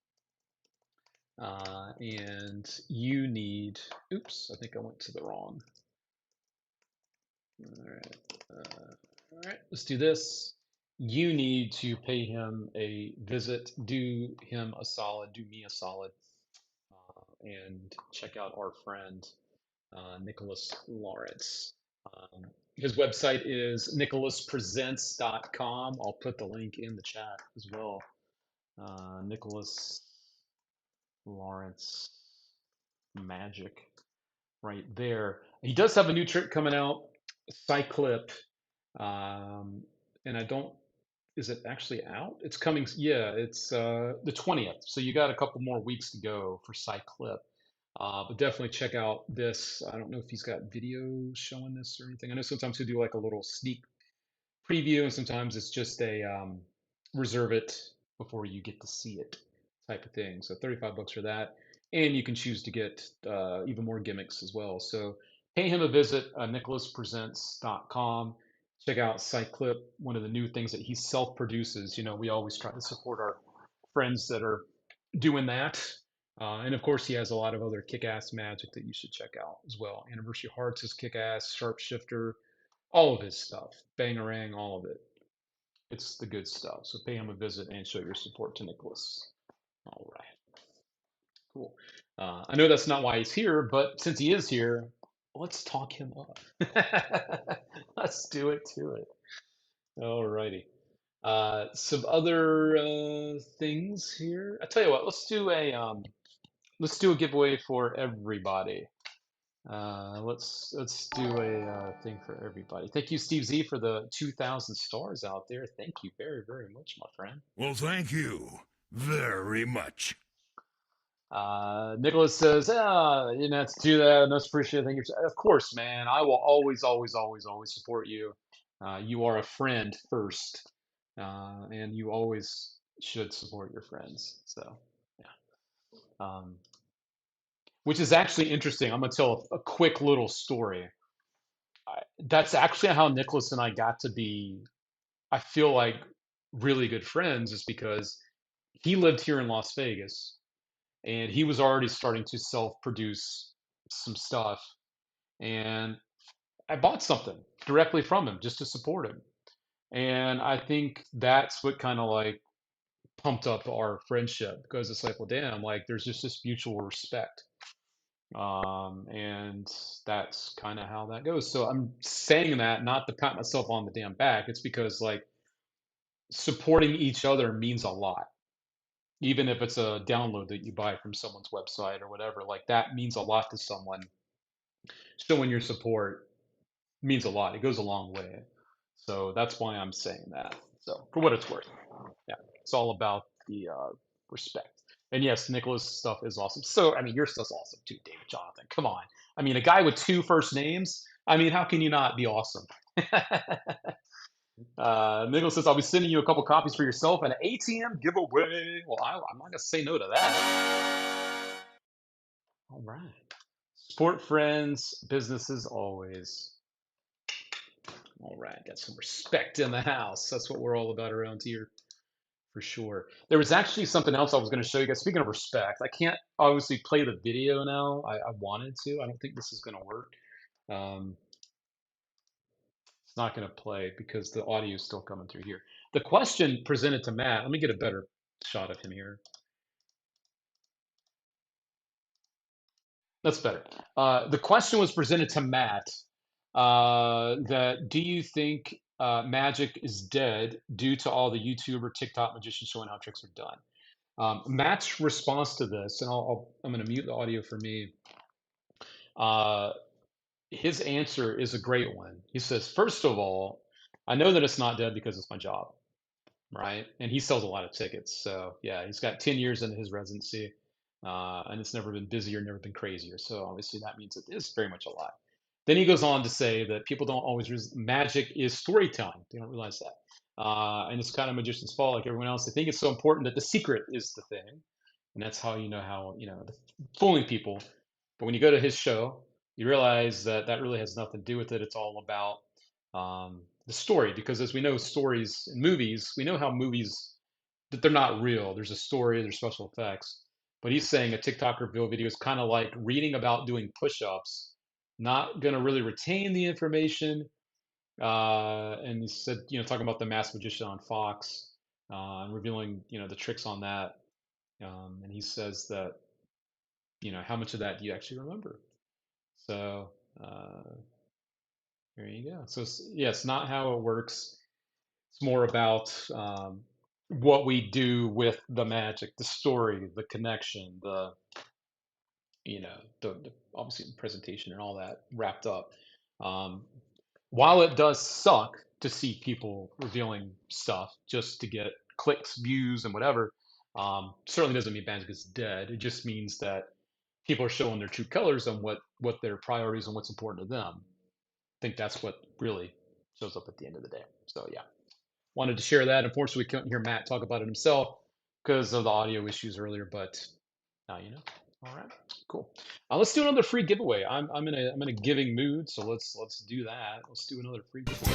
And you need, oops, I think I went to the wrong. All right, let's do this. you need to pay him a visit, do him a solid, do me a solid, and check out our friend Nicholas Lawrence. His website is nicholaspresents.com. I'll put the link in the chat as well. Nicholas Lawrence Magic right there. He does have a new trick coming out, Cyclip. And I don't, is it actually out? It's coming, yeah, it's the 20th. So you got a couple more weeks to go for Cyclip. But definitely check out this. I don't know if he's got video showing this or anything. I know sometimes he'll do like a little sneak preview, and sometimes it's just a reserve it before you get to see it type of thing. So 35 bucks for that, and you can choose to get even more gimmicks as well. So pay him a visit, nicholaspresents.com. Check out Cyclip, one of the new things that he self-produces. You know, we always try to support our friends that are doing that. And of course, he has a lot of other kick-ass magic that you should check out as well. Anniversary Hearts is kick-ass, Sharpshifter, all of his stuff, Bangarang, all of it. It's the good stuff. So pay him a visit and show your support to Nicholas. All right, cool. I know that's not why he's here, but since he is here, let's talk him up. Let's do it to it. All righty. Some other things here. I tell you what, let's do a giveaway for everybody. Let's do a thing for everybody. Thank you, Steve Z, for the 2,000 stars out there. Thank you very, very much, my friend. Well, thank you very much. Nicholas says, you know, to do that. Most appreciated. Thank you. Of course, man. I will always, always, always, always support you. You are a friend first, and you always should support your friends. So, yeah. Which is actually interesting. I'm gonna tell a quick little story. That's actually how Nicholas and I got to be, I feel like, really good friends, is because he lived here in Las Vegas and he was already starting to self-produce some stuff. And I bought something directly from him just to support him. And I think that's what kind of like pumped up our friendship, because it's like, well, damn, like there's just this mutual respect. And that's kind of how that goes. So I'm saying that not to pat myself on the damn back. It's because like supporting each other means a lot. Even if it's a download that you buy from someone's website or whatever, like that means a lot to someone. Showing your support means a lot. It goes a long way. So that's why I'm saying that. So for what it's worth, yeah, it's all about the respect. And yes, Nicholas' stuff is awesome. So I mean, your stuff's awesome too, David Jonathan. Come on. I mean, a guy with two first names. I mean, how can you not be awesome? Nicholas says, I'll be sending you a couple copies for yourself and an ATM giveaway. Well, I'm not going to say no to that. All right. Support friends, businesses always. All right. Got some respect in the house. That's what we're all about around here, for sure. There was actually something else I was going to show you guys. Speaking of respect, I can't obviously play the video now. I wanted to. I don't think this is going to work. It's not going to play because the audio is still coming through here. The question presented to Matt, let me get a better shot of him here. That's better. The question was presented to Matt that do you think magic is dead due to all the YouTuber, TikTok magicians showing how tricks are done? Matt's response to this, and I'm going to mute the audio for me. His answer is a great one. He says, first of all, I know that it's not dead because it's my job, right? And he sells a lot of tickets. So yeah, he's got 10 years into his residency, and it's never been busier, never been crazier. So obviously that means it is very much alive. Then he goes on to say that people don't always magic is storytelling. They don't realize that. And it's kind of magician's fault, like everyone else. They think it's so important that the secret is the thing. And that's how you know how, fooling people. But when you go to his show, you realize that that really has nothing to do with it. It's all about the story, because as we know, stories in movies, we know how movies, that they're not real. There's a story, there's special effects. But he's saying a TikToker video is kind of like reading about doing push-ups, not going to really retain the information, And he said, talking about the Masked Magician on Fox, and revealing, the tricks on that. And he says that, how much of that do you actually remember? So there you go. So yeah, it's not how it works. It's more about what we do with the magic, the story, the connection, the obviously the presentation and all that wrapped up. Um, while it does suck to see people revealing stuff just to get clicks, views, and whatever, certainly doesn't mean Magic is dead. It just means that people are showing their true colors on what their priorities and what's important to them. I think that's what really shows up at the end of the day. So yeah, wanted to share that. Unfortunately, we couldn't hear Matt talk about it himself because of the audio issues earlier, but now you know. All right, cool. Let's do another free giveaway. I'm in a giving mood, so let's do that. Let's do another free giveaway.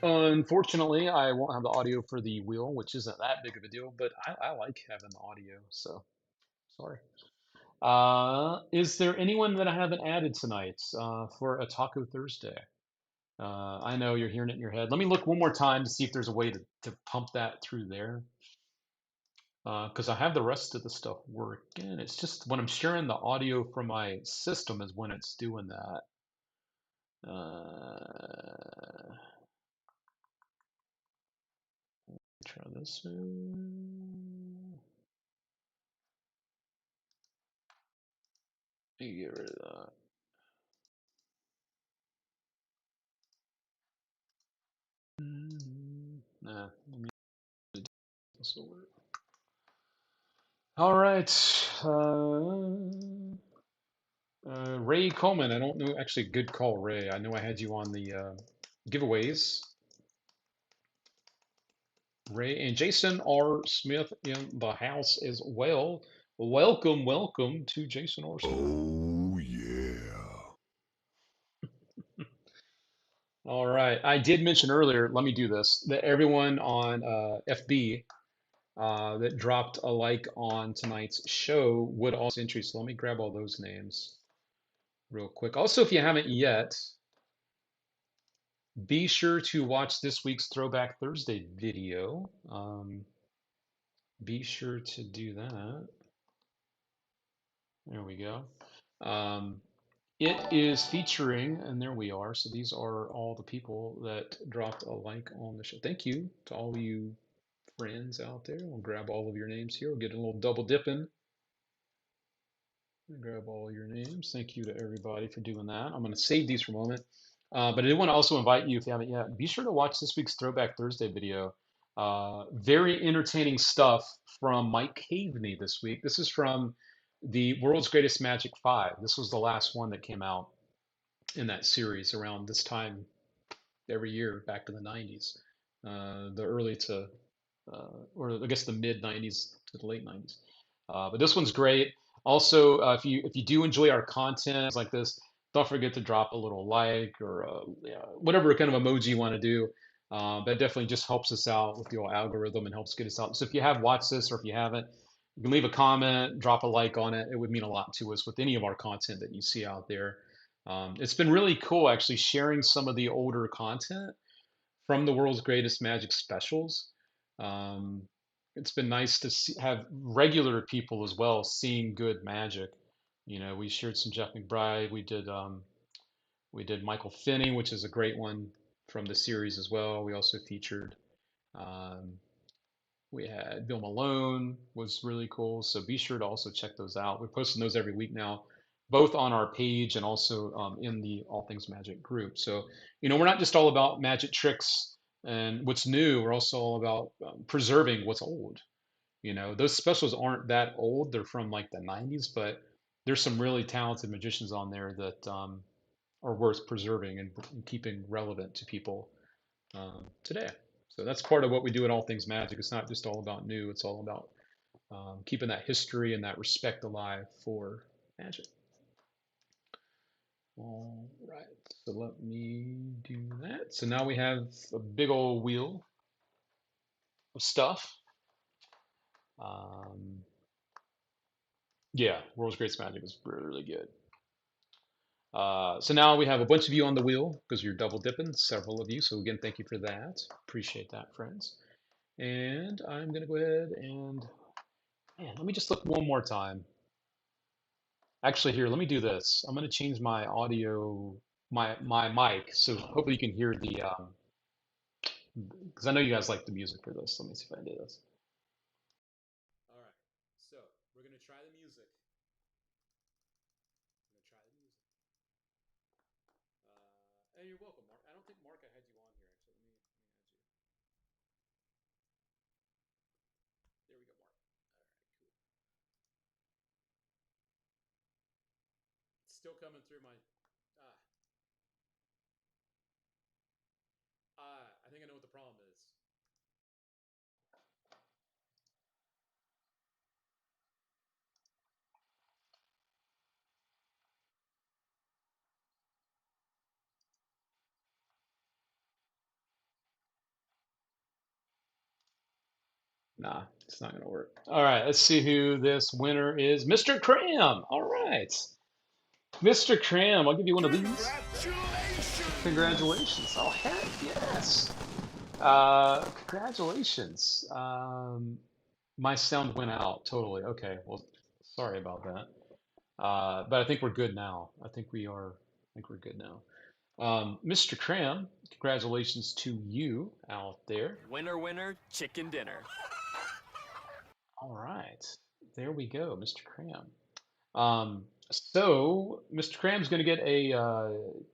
Unfortunately, I won't have the audio for the wheel, which isn't that big of a deal, but I like having the audio, so sorry. Is there anyone that I haven't added tonight for a Taco Thursday? I know you're hearing it in your head. Let me look one more time to see if there's a way to pump that through there. Because I have the rest of the stuff working. It's just when I'm sharing the audio from my system is when it's doing that. Try this. Get rid of that. Nah, let me do this will work. All right. Ray Coleman. I don't know. Actually, good call, Ray. I know I had you on the giveaways. Ray and Jason R. Smith in the house as well. Welcome to Jason R. Smith. Oh, yeah. All right. I did mention earlier, let me do this, that everyone on FB that dropped a like on tonight's show would also entry. So let me grab all those names real quick. Also, if you haven't yet, be sure to watch this week's Throwback Thursday video. Be sure to do that. There we go. It is featuring, and there we are. So these are all the people that dropped a like on the show. Thank you to all you friends out there. We'll grab all of your names here. We'll get a little double dipping. Grab all your names. Thank you to everybody for doing that. I'm going to save these for a moment. But I do want to also invite you, if you haven't yet, be sure to watch this week's Throwback Thursday video. Very entertaining stuff from Mike Caveney this week. This is from the World's Greatest Magic 5. This was the last one that came out in that series around this time every year back in the 90s, the early to, or I guess the mid 90s to the late 90s. But this one's great. Also, if you do enjoy our content like this, don't forget to drop a little like or yeah, whatever kind of emoji you want to do. That definitely just helps us out with the old algorithm and helps get us out. So if you have watched this or if you haven't, you can leave a comment, drop a like on it. It would mean a lot to us with any of our content that you see out there. It's been really cool actually sharing some of the older content from the World's Greatest Magic specials. Um, it's been nice to have regular people as well seeing good magic. We shared some Jeff McBride. We did Michael Finney, which is a great one from the series as well. We also featured um, we had Bill Malone was really cool. So be sure to also check those out. We're posting those every week now, both on our page and also in the All Things Magic group. So, we're not just all about magic tricks and what's new. We're also all about preserving what's old. Those specials aren't that old. They're from like the 90s, but there's some really talented magicians on there that are worth preserving and keeping relevant to people today. So that's part of what we do in All Things Magic. It's not just all about new, it's all about keeping that history and that respect alive for magic. All right, so let me do that. So now we have a big old wheel of stuff. Yeah, World's Greatest Magic is really, really good. So now we have a bunch of you on the wheel because you're double dipping, several of you. So again, thank you for that. Appreciate that, friends. And I'm gonna go ahead and man, let me just look one more time. Actually, here, let me do this. I'm gonna change my audio, my mic, so hopefully you can hear the because I know you guys like the music for this. Let me see if I can do this. All right, so we're gonna try the music. I'm gonna try the music. And you're welcome, Mark. I don't think Mark, I had you on here actually. Let me add you. There we go, Mark. All right, cool. It's still coming through my. Ah, I think I know what the problem is. Nah, it's not gonna work. All right, let's see who this winner is. Mr. Cram. All right, Mr. Cram. I'll give you one of these. Congratulations. Oh heck yes. Congratulations. My sound went out totally. Okay, well, sorry about that. But I think we're good now. I think we are. I think we're good now. Mr. Cram, congratulations to you out there. Winner, winner, chicken dinner. All right, there we go, Mr. Cram. So Mr. Cram's going to get a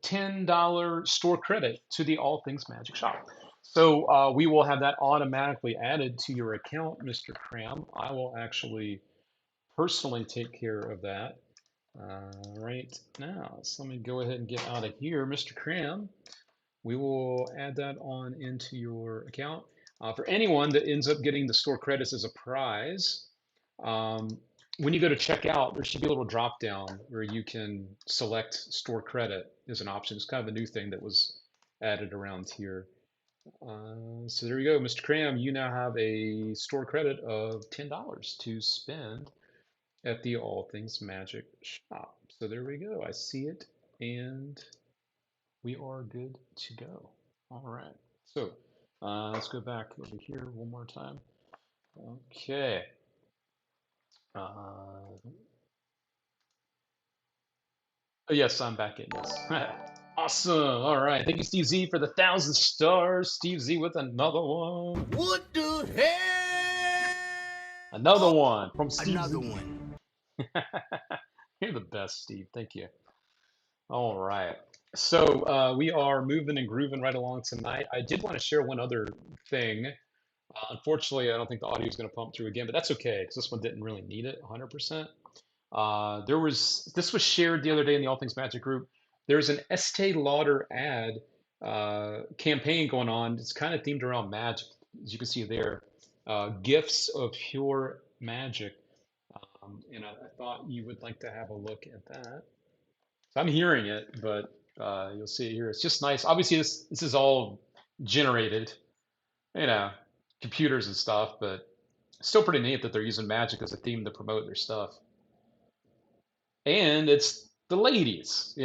$10 store credit to the All Things Magic shop. So we will have that automatically added to your account, Mr. Cram. I will actually personally take care of that right now. So let me go ahead and get out of here, Mr. Cram. We will add that on into your account. For anyone that ends up getting the store credits as a prize, when you go to checkout, there should be a little drop down where you can select store credit as an option. It's kind of a new thing that was added around here. So there you go, Mr. Cram. You now have a store credit of $10 to spend at the All Things Magic shop. So there we go. I see it, and we are good to go. All right. So let's go back over here one more time. Okay. Oh, yes, I'm back in. Yes. Awesome. All right. Thank you, Steve Z, for the 1,000 stars. Steve Z with another one. What the hell? Another one from Steve Another Z. one. You're the best, Steve. Thank you. All right. So we are moving and grooving right along tonight. I did want to share one other thing. Unfortunately, I don't think the audio is going to pump through again, but that's okay because this one didn't really need it 100%. This was shared the other day in the All Things Magic group. There's an Estee Lauder ad campaign going on. It's kind of themed around magic, as you can see there. Gifts of pure magic. And I thought you would like to have a look at that. So I'm hearing it, but you'll see it here. It's just nice. Obviously, this is all generated, computers and stuff, but it's still pretty neat that they're using magic as a theme to promote their stuff. And it's the ladies,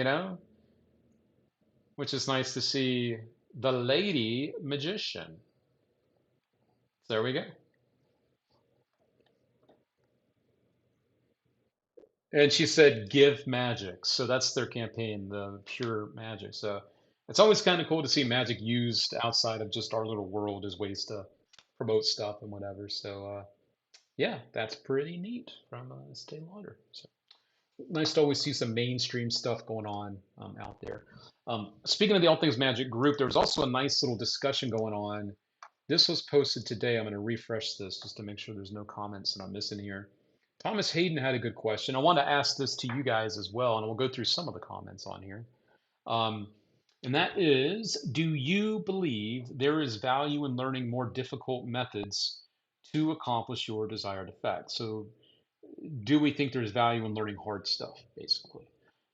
which is nice to see the lady magician. So there we go. And she said, give magic. So that's their campaign, the pure magic. So it's always kind of cool to see magic used outside of just our little world as ways to promote stuff and whatever. So yeah, that's pretty neat from Estee Lauder. So nice to always see some mainstream stuff going on out there. Speaking of the All Things Magic group, there was also a nice little discussion going on. This was posted today. I'm going to refresh this just to make sure there's no comments that I'm missing here. Thomas Hayden had a good question. I want to ask this to you guys as well, and we'll go through some of the comments on here. And that is, do you believe there is value in learning more difficult methods to accomplish your desired effect? So do we think there's value in learning hard stuff, basically?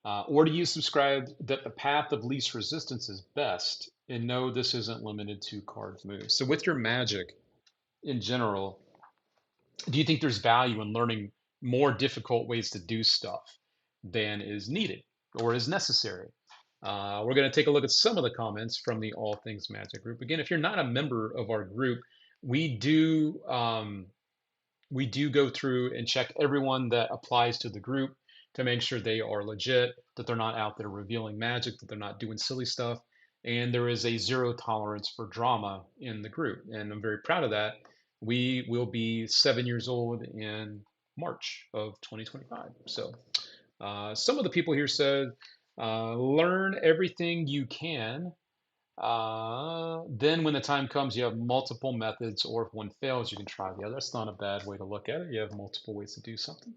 Or do you subscribe that the path of least resistance is best? And no, this isn't limited to card moves. So with your magic in general, do you think there's value in learning more difficult ways to do stuff than is needed? or is necessary. We're going to take a look at some of the comments from the All Things Magic group. Again, if you're not a member of our group, we do go through and check everyone that applies to the group to make sure they are legit, that they're not out there revealing magic, that they're not doing silly stuff. And there is a zero tolerance for drama in the group. And I'm very proud of that. We will be 7 years old in March of 2025. So some of the people here said, learn everything you can. Then when the time comes, you have multiple methods, or if one fails, you can try the other. That's not a bad way to look at it. You have multiple ways to do something.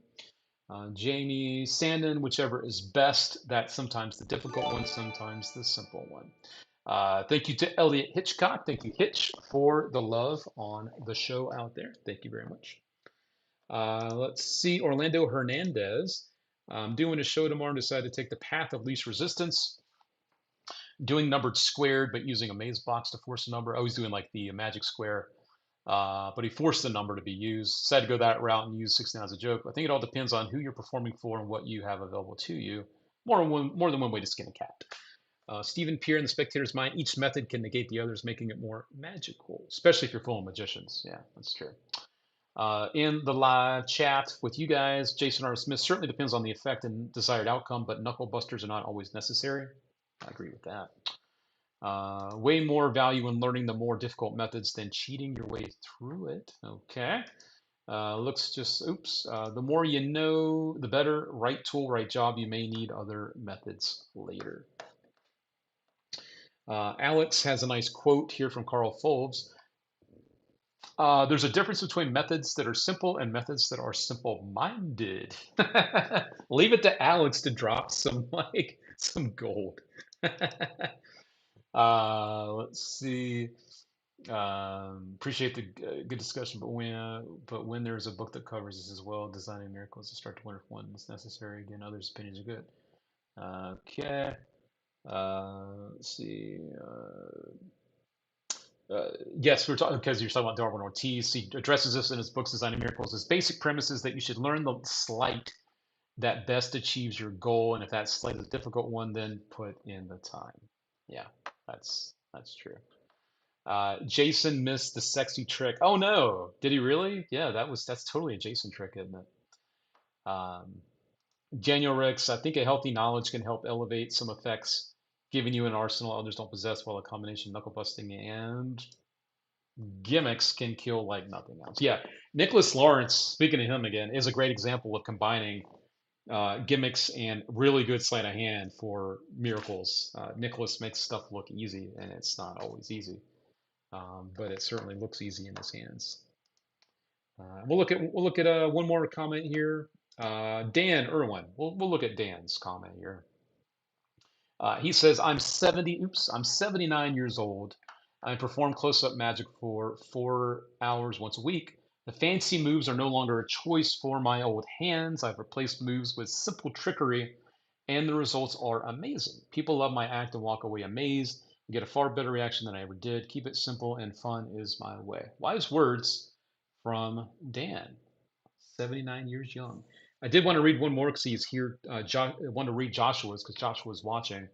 Jamie Sandin, whichever is best. That's sometimes the difficult one, sometimes the simple one. Thank you to Elliot Hitchcock. Thank you, Hitch, for the love on the show out there. Thank you very much. Let's see, Orlando Hernandez. I'm doing a show tomorrow and decided to take the path of least resistance, doing numbered squared, but using a maze box to force a number. Oh, he's doing like the magic square, but he forced the number to be used. Decided to go that route and use 69 as a joke. I think it all depends on who you're performing for and what you have available to you. More than one way to skin a cat. Stephen Peer in the spectator's mind, each method can negate the others, making it more magical, especially if you're full of magicians. Yeah, that's true. In the live chat with you guys, Jason R. Smith, certainly depends on the effect and desired outcome, but knuckle busters are not always necessary. I agree with that. Way more value in learning the more difficult methods than cheating your way through it. Okay. Looks just, oops. The more you know, the better. Right tool, right job. You may need other methods later. Alex has a nice quote here from Carl Folds. There's a difference between methods that are simple and methods that are simple-minded. Leave it to Alex to drop some some gold. Let's see. Appreciate the good discussion, but when there's a book that covers this as well, Designing Miracles, I start to wonder if one is necessary. Again, others' opinions are good. Okay. Let's see. Yes, we're talking because you're talking about Darwin Ortiz. He addresses this in his books, Designing Miracles. His basic premise is that you should learn the sleight that best achieves your goal, and if that sleight is a difficult one, then put in the time. Yeah, that's true. Jason missed the sexy trick. Oh no, did he really? Yeah, that's totally a Jason trick, isn't it? Daniel Ricks, I think a healthy knowledge can help elevate some effects, giving you an arsenal others don't possess, while a combination of knuckle busting and gimmicks can kill like nothing else. Yeah, Nicholas Lawrence, speaking of him again, is a great example of combining gimmicks and really good sleight of hand for miracles. Nicholas makes stuff look easy, and it's not always easy, but it certainly looks easy in his hands. We'll look at one more comment here. Dan Irwin. We'll look at Dan's comment here. He says, I'm 79 years old. I perform close-up magic for 4 hours once a week. The fancy moves are no longer a choice for my old hands. I've replaced moves with simple trickery, and the results are amazing. People love my act and walk away amazed. I get a far better reaction than I ever did. Keep it simple and fun is my way. Wise words from Dan, 79 years young. I did want to read one more because he's here. I want to read Joshua's because Joshua's watching.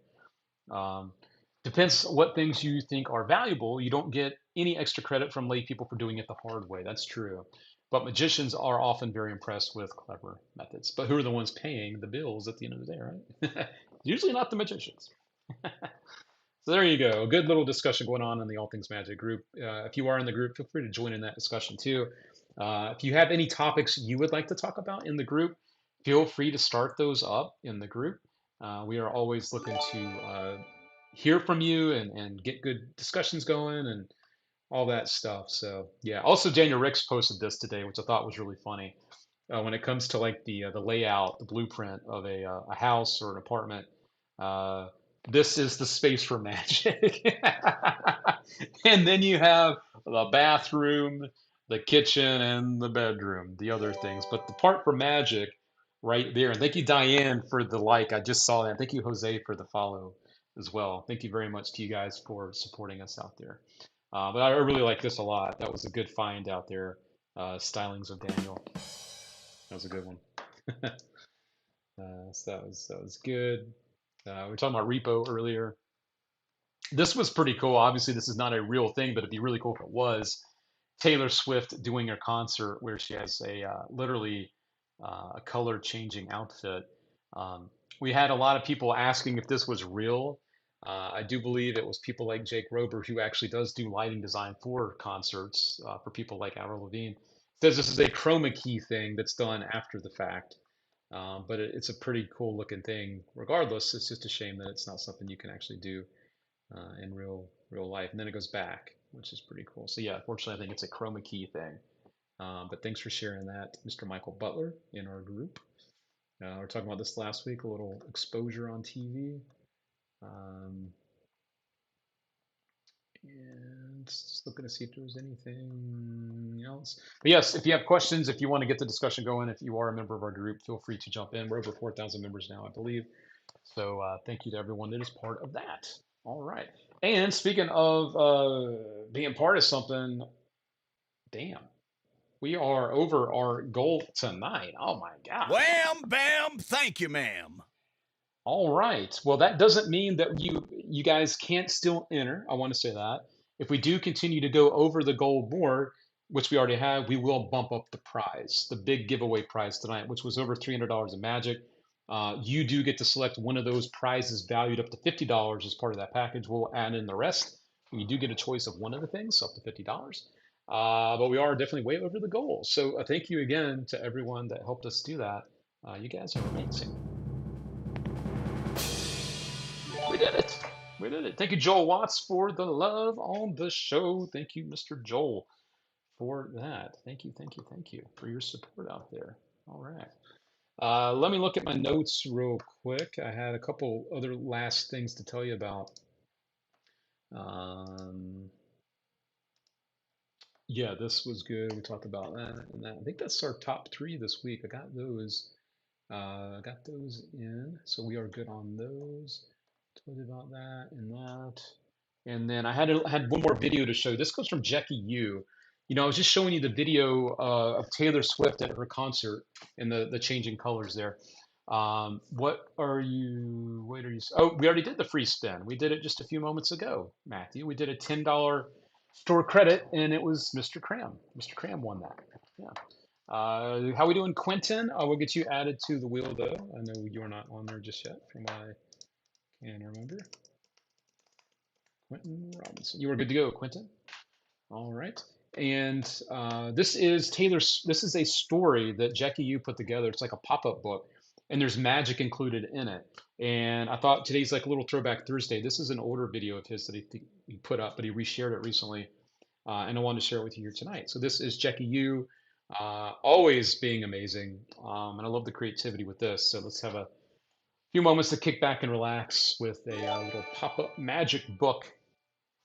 Depends what things you think are valuable. You don't get any extra credit from lay people for doing it the hard way. That's true. But magicians are often very impressed with clever methods. But who are the ones paying the bills at the end of the day, right? Usually not the magicians. So there you go. A good little discussion going on in the All Things Magic group. If you are in the group, feel free to join in that discussion too. If you have any topics you would like to talk about in the group, feel free to start those up in the group. We are always looking to hear from you and get good discussions going and all that stuff. So yeah. Also, Daniel Ricks posted this today, which I thought was really funny. When it comes to like the layout, the blueprint of a house or an apartment, this is the space for magic. And then you have the bathroom, the kitchen, and the bedroom, the other things. But the part for magic right there. And thank you, Diane, for the like. I just saw that. Thank you, Jose, for the follow as well. Thank you very much to you guys for supporting us out there. But I really like this a lot. That was a good find out there. Stylings of Daniel. That was a good one. So that was good. We were talking about Repo earlier. This was pretty cool. Obviously, this is not a real thing, but it'd be really cool if it was. Taylor Swift doing her concert where she has a literally a color changing outfit. Um, we had a lot of people asking if this was real. I do believe it was people like Jake Rober who actually does do lighting design for concerts for people like Avril Lavigne. Says this is a chroma key thing that's done after the fact, but it's a pretty cool looking thing. Regardless, it's just a shame that it's not something you can actually do in real life. And then it goes back, which is pretty cool. So yeah, fortunately, I think it's a chroma key thing. But thanks for sharing that, Mr. Michael Butler, in our group. We were talking about this last week, a little exposure on TV. And just looking to see if there was anything else. But yes, if you have questions, if you want to get the discussion going, if you are a member of our group, feel free to jump in. We're over 4,000 members now, I believe. So thank you to everyone that is part of that. All right. And speaking of being part of something, damn, we are over our goal tonight. Oh my God. Wham, bam, thank you, ma'am. All right. Well, that doesn't mean that you guys can't still enter. I want to say that. If we do continue to go over the goal more, which we already have, we will bump up the prize, the big giveaway prize tonight, which was over $300 in Magic. You do get to select one of those prizes valued up to $50 as part of that package. We'll add in the rest. You do get a choice of one of the things, up to $50. But we are definitely way over the goal. So thank you again to everyone that helped us do that. You guys are amazing. We did it. We did it. Thank you, Joel Watts, for the love on the show. Thank you, Mr. Joel, for that. Thank you, thank you, thank you for your support out there. All right. Let me look at my notes real quick. I had a couple other last things to tell you about. Yeah, this was good. We talked about that and that. I think that's our top 3 this week. I got those. Got those in, so we are good on those. Told you about that and that. And then I had one more video to show. This comes from Jackie Yu. You know, I was just showing you the video of Taylor Swift at her concert and the changing colors there. What are you? Wait, are you? Oh, we already did the free spin. We did it just a few moments ago, Matthew. We did a $10 store credit, and it was Mr. Cram. Mr. Cram won that. Yeah. How we doing, Quentin? I will get you added to the wheel, though. I know you're not on there just yet, from what I can remember. Quentin Robinson. You are good to go, Quentin. All right. And this is this is a story that Jackie Yu put together. It's like a pop-up book, and there's magic included in it. And I thought today's like a little throwback Thursday. This is an older video of his that he put up, but he reshared it recently. And I wanted to share it with you here tonight. So this is Jackie Yu, always being amazing. And I love the creativity with this. So let's have a few moments to kick back and relax with a little pop-up magic book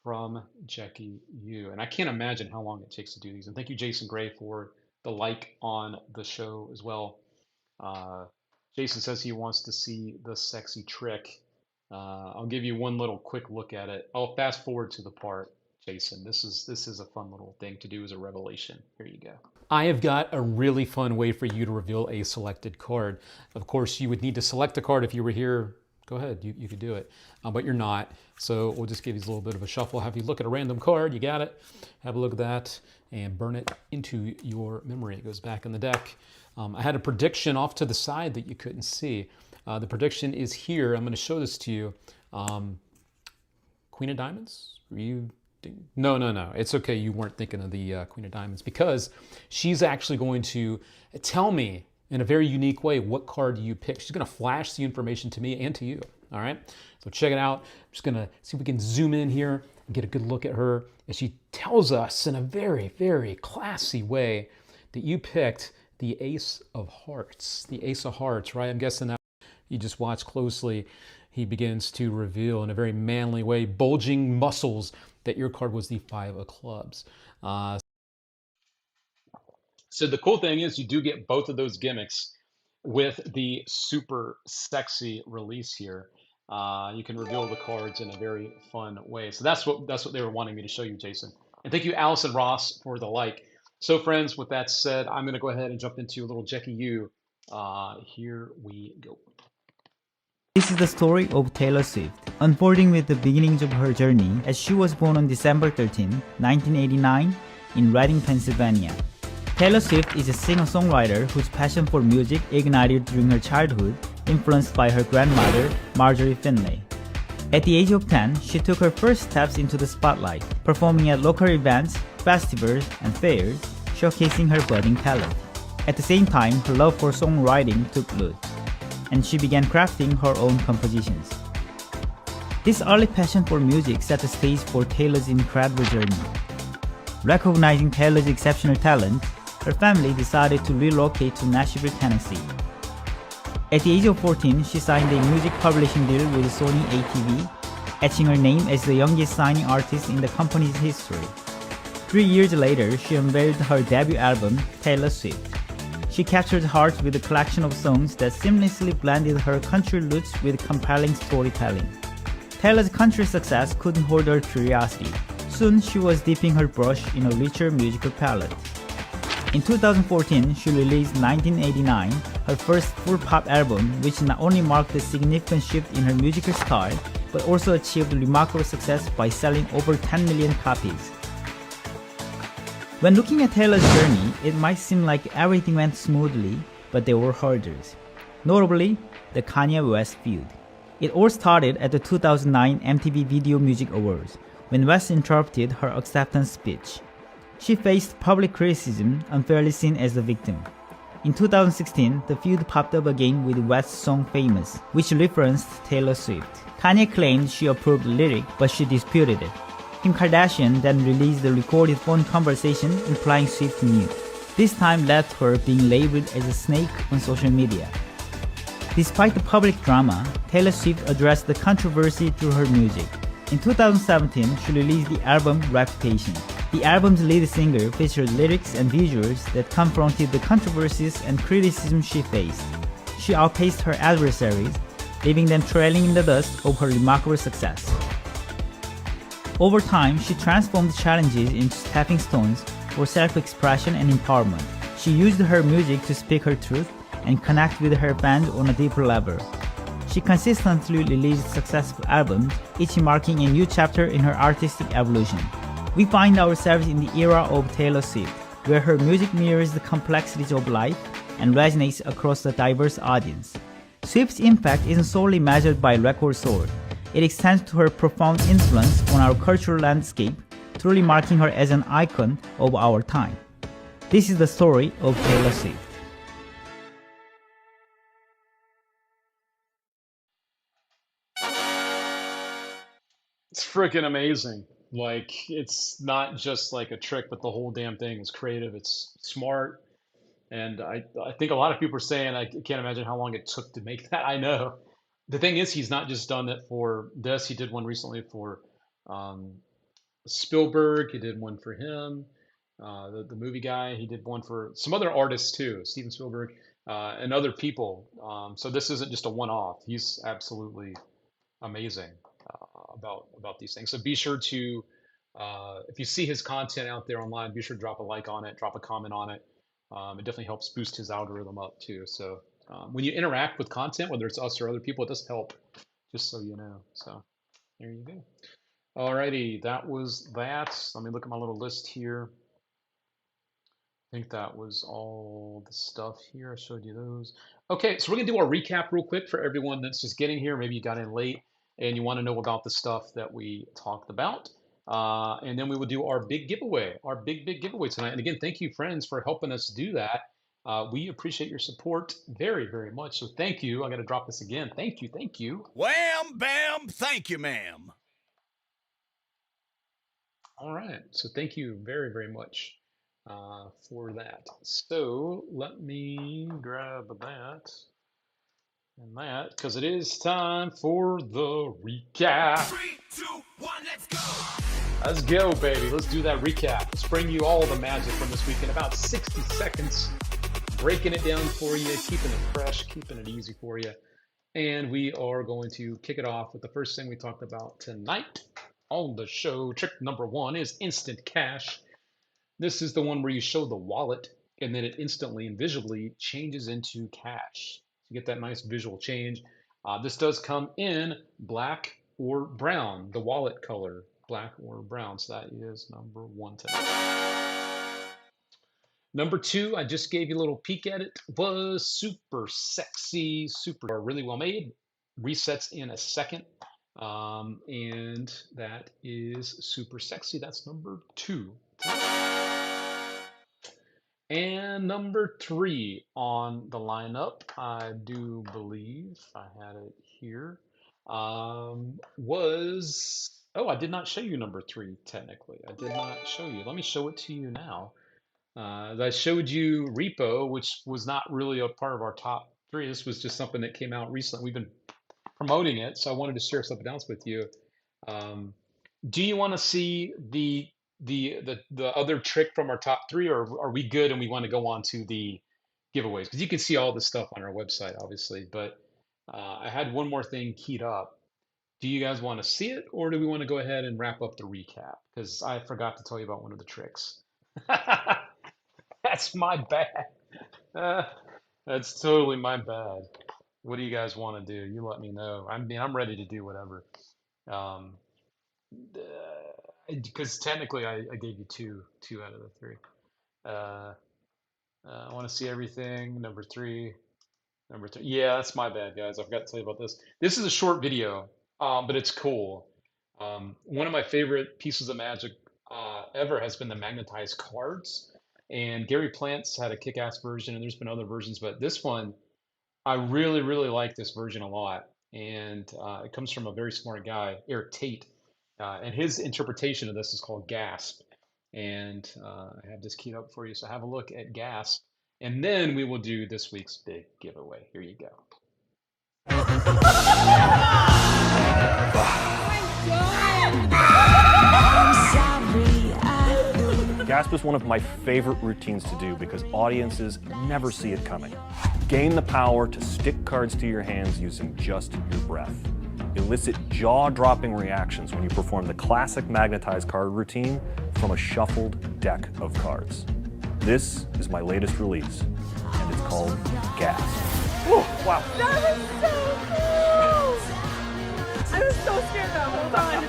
from Jackie Yu. And I can't imagine how long it takes to do these. And thank you, Jason Gray, for the like on the show as well. Jason says he wants to see the sexy trick. I'll give you one little quick look at it. I'll fast forward to the part, Jason. This is a fun little thing to do as a revelation. Here you go. I have got a really fun way for you to reveal a selected card. Of course, you would need to select a card if you were here. Go ahead, you could do it, but you're not. So we'll just give you a little bit of a shuffle, have you look at a random card, you got it, have a look at that, and burn it into your memory. It goes back in the deck. I had a prediction off to the side that you couldn't see. The prediction is here. I'm going to show this to you. Queen of Diamonds? Were you? No. It's okay. You weren't thinking of the Queen of Diamonds, because she's actually going to tell me in a very unique way what card you pick. She's going to flash the information to me and to you. All right. So check it out. I'm just going to see if we can zoom in here and get a good look at her as she tells us in a very, very classy way that you picked the Ace of Hearts. The Ace of Hearts, right? I'm guessing that you just watch closely. He begins to reveal in a very manly way, bulging muscles, that your card was the 5 of Clubs. So the cool thing is you do get both of those gimmicks with the super sexy release here. You can reveal the cards in a very fun way. So that's what they were wanting me to show you, Jason. And thank you, Allison Ross, for the like. So friends, with that said, I'm going to go ahead and jump into a little Jackie Yu. Here we go. This is the story of Taylor Swift, unfolding with the beginnings of her journey as she was born on December 13, 1989, in Reading, Pennsylvania. Taylor Swift is a singer-songwriter whose passion for music ignited during her childhood, influenced by her grandmother, Marjorie Finley. At the age of 10, she took her first steps into the spotlight, performing at local events, festivals, and fairs, showcasing her budding talent. At the same time, her love for songwriting took root, and she began crafting her own compositions. This early passion for music set the stage for Taylor's incredible journey. Recognizing Taylor's exceptional talent, her family decided to relocate to Nashville, Tennessee. At the age of 14, she signed a music publishing deal with Sony ATV, etching her name as the youngest signing artist in the company's history. 3 years later, she unveiled her debut album, Taylor Swift. She captured hearts with a collection of songs that seamlessly blended her country roots with compelling storytelling. Taylor's country success couldn't hold her curiosity. Soon, she was dipping her brush in a richer musical palette. In 2014, she released 1989, her first full pop album, which not only marked a significant shift in her musical style, but also achieved remarkable success by selling over 10 million copies. When looking at Taylor's journey, it might seem like everything went smoothly, but there were hurdles. Notably, the Kanye West feud. It all started at the 2009 MTV Video Music Awards, when West interrupted her acceptance speech. She faced public criticism, unfairly seen as the victim. In 2016, the feud popped up again with West's song Famous, which referenced Taylor Swift. Kanye claimed she approved the lyric, but she disputed it. Kim Kardashian then released the recorded phone conversation implying Swift knew. This time led to her being labeled as a snake on social media. Despite the public drama, Taylor Swift addressed the controversy through her music. In 2017, she released the album Reputation. The album's lead singer featured lyrics and visuals that confronted the controversies and criticism she faced. She outpaced her adversaries, leaving them trailing in the dust of her remarkable success. Over time, she transformed challenges into stepping stones for self-expression and empowerment. She used her music to speak her truth and connect with her fans on a deeper level. She consistently released successful albums, each marking a new chapter in her artistic evolution. We find ourselves in the era of Taylor Swift, where her music mirrors the complexities of life and resonates across a diverse audience. Swift's impact isn't solely measured by record sold. It extends to her profound influence on our cultural landscape, truly marking her as an icon of our time. This is the story of Taylor Swift. It's freaking amazing. Like, it's not just like a trick, but the whole damn thing is creative. It's smart. And I think a lot of people are saying, I can't imagine how long it took to make that. I know. The thing is, he's not just done it for this. He did one recently for um, Spielberg. He did one for him, the movie guy. He did one for some other artists too, Steven Spielberg, and other people. So this isn't just a one-off. He's absolutely amazing about these things. So be sure to, if you see his content out there online, be sure to drop a like on it, drop a comment on it. It definitely helps boost his algorithm up too. So when you interact with content, whether it's us or other people, it does help, just so you know. So there you go. Alrighty, that was that. Let me look at my little list here. I think that was all the stuff here. I showed you those. Okay, so we're gonna do our recap real quick for everyone that's just getting here. Maybe you got in late and you want to know about the stuff that we talked about. And then we will do our big giveaway, our big giveaway tonight. And again, thank you, friends, for helping us do that. We appreciate your support very, very much. So thank you. I got to drop this again. Thank you. Thank you. Wham, bam, thank you, ma'am. All right. So thank you very, very much for that. So let me grab that and that, because it is time for the recap. 3, 2, 1, let's go. Let's go, baby. Let's do that recap. Let's bring you all the magic from this week in about 60 seconds. Breaking it down for you, keeping it fresh, keeping it easy for you. And we are going to kick it off with the first thing we talked about tonight on the show. Trick number 1 is instant cash. This is the one where you show the wallet and then it instantly and visually changes into cash. You get that nice visual change. This does come in black or brown, the wallet color, black or brown. So that is number 1 tonight. Number 2, I just gave you a little peek at it, was super sexy, super really well made. Resets in a second. And that is super sexy. That's number 2. And number 3 on the lineup, I do believe I had it here, was, oh, I did not show you number 3, technically. I did not show you. Let me show it to you now. I showed you Repo, which was not really a part of our top 3. This was just something that came out recently. We've been promoting it, so I wanted to share something else with you. Do you want to see the other trick from our top 3, or are we good and we want to go on to the giveaways? Because you can see all this stuff on our website, obviously. But I had one more thing keyed up. Do you guys want to see it, or do we want to go ahead and wrap up the recap? Because I forgot to tell you about one of the tricks. That's my bad. That's totally my bad. What do you guys want to do? You let me know. I mean, I'm ready to do whatever. Because technically I gave you two out of the 3. I want to see everything. Number 3. Yeah, that's my bad, guys. I forgot to tell you about this. This is a short video, but it's cool. One of my favorite pieces of magic ever has been the magnetized cards. And Gary Plant's had a kick-ass version, and there's been other versions, but this one, I really, really like this version a lot. And it comes from a very smart guy, Eric Tate. And his interpretation of this is called Gasp. And I have this keyed up for you. So have a look at Gasp. And then we will do this week's big giveaway. Here you go. Gasp is one of my favorite routines to do because audiences never see it coming. Gain the power to stick cards to your hands using just your breath. Elicit jaw-dropping reactions when you perform the classic magnetized card routine from a shuffled deck of cards. This is my latest release, and it's called Gasp. Oh, wow. That was so cool! I was so scared that whole time.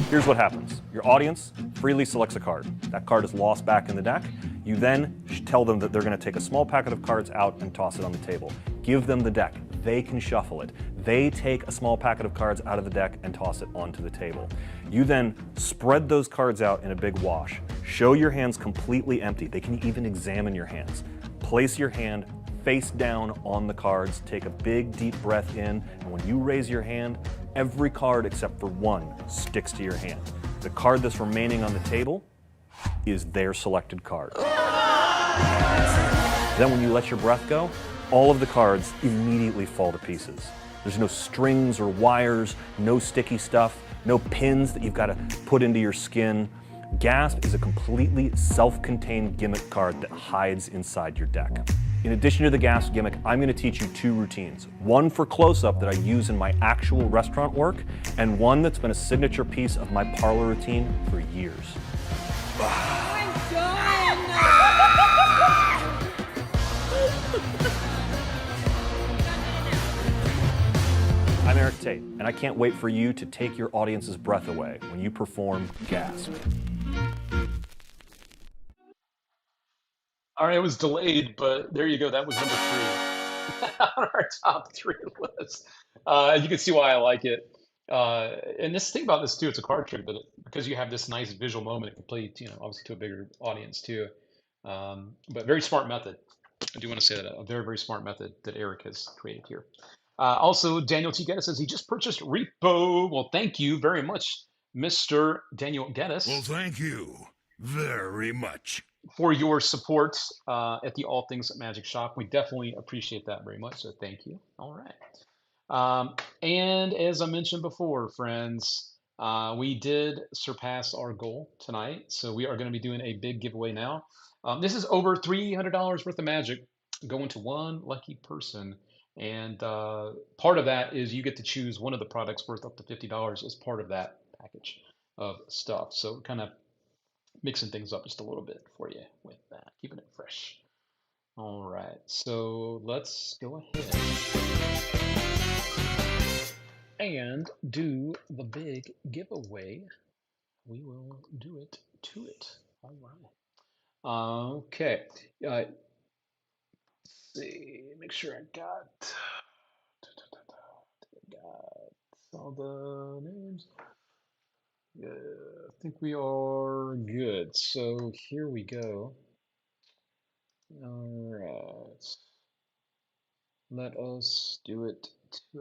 Here's what happens. Your audience freely selects a card. That card is lost back in the deck. You then tell them that they're going to take a small packet of cards out and toss it on the table. Give them the deck. They can shuffle it. They take a small packet of cards out of the deck and toss it onto the table. You then spread those cards out in a big wash. Show your hands completely empty. They can even examine your hands. Place your hand face down on the cards. Take a big, deep breath in. And when you raise your hand, every card except for one sticks to your hand. The card that's remaining on the table is their selected card. Then when you let your breath go, all of the cards immediately fall to pieces. There's no strings or wires, no sticky stuff, no pins that you've got to put into your skin. Gasp is a completely self-contained gimmick card that hides inside your deck. In addition to the Gasp gimmick, I'm going to teach you 2 routines. One for close-up that I use in my actual restaurant work, and one that's been a signature piece of my parlor routine for years. I'm Eric Tate, and I can't wait for you to take your audience's breath away when you perform Gasp. All right, it was delayed, but there you go. That was number 3 on our top 3 list. You can see why I like it. And this thing about this too, it's a card trick, but because you have this nice visual moment, it can play, obviously to a bigger audience too. But very smart method. I do want to say that a very, very smart method that Eric has created here. Also, Daniel T. Geddes says he just purchased Repo. Well, thank you very much, Mr. Daniel Geddes. Well, thank you very much for your support at the All Things Magic Shop. We definitely appreciate that very much, so thank you. All right. And as I mentioned before, friends, we did surpass our goal tonight, so we are going to be doing a big giveaway now. This is over $300 worth of magic going to one lucky person. And part of that is you get to choose one of the products worth up to $50 as part of that package of stuff. So kind of mixing things up just a little bit for you with that, keeping it fresh. All right, so let's go ahead. and do the big giveaway, we will do it to it. All right. Okay. Let's see. Make sure I got all the names. Yeah, I think we are good. So here we go. All right. Let us do it.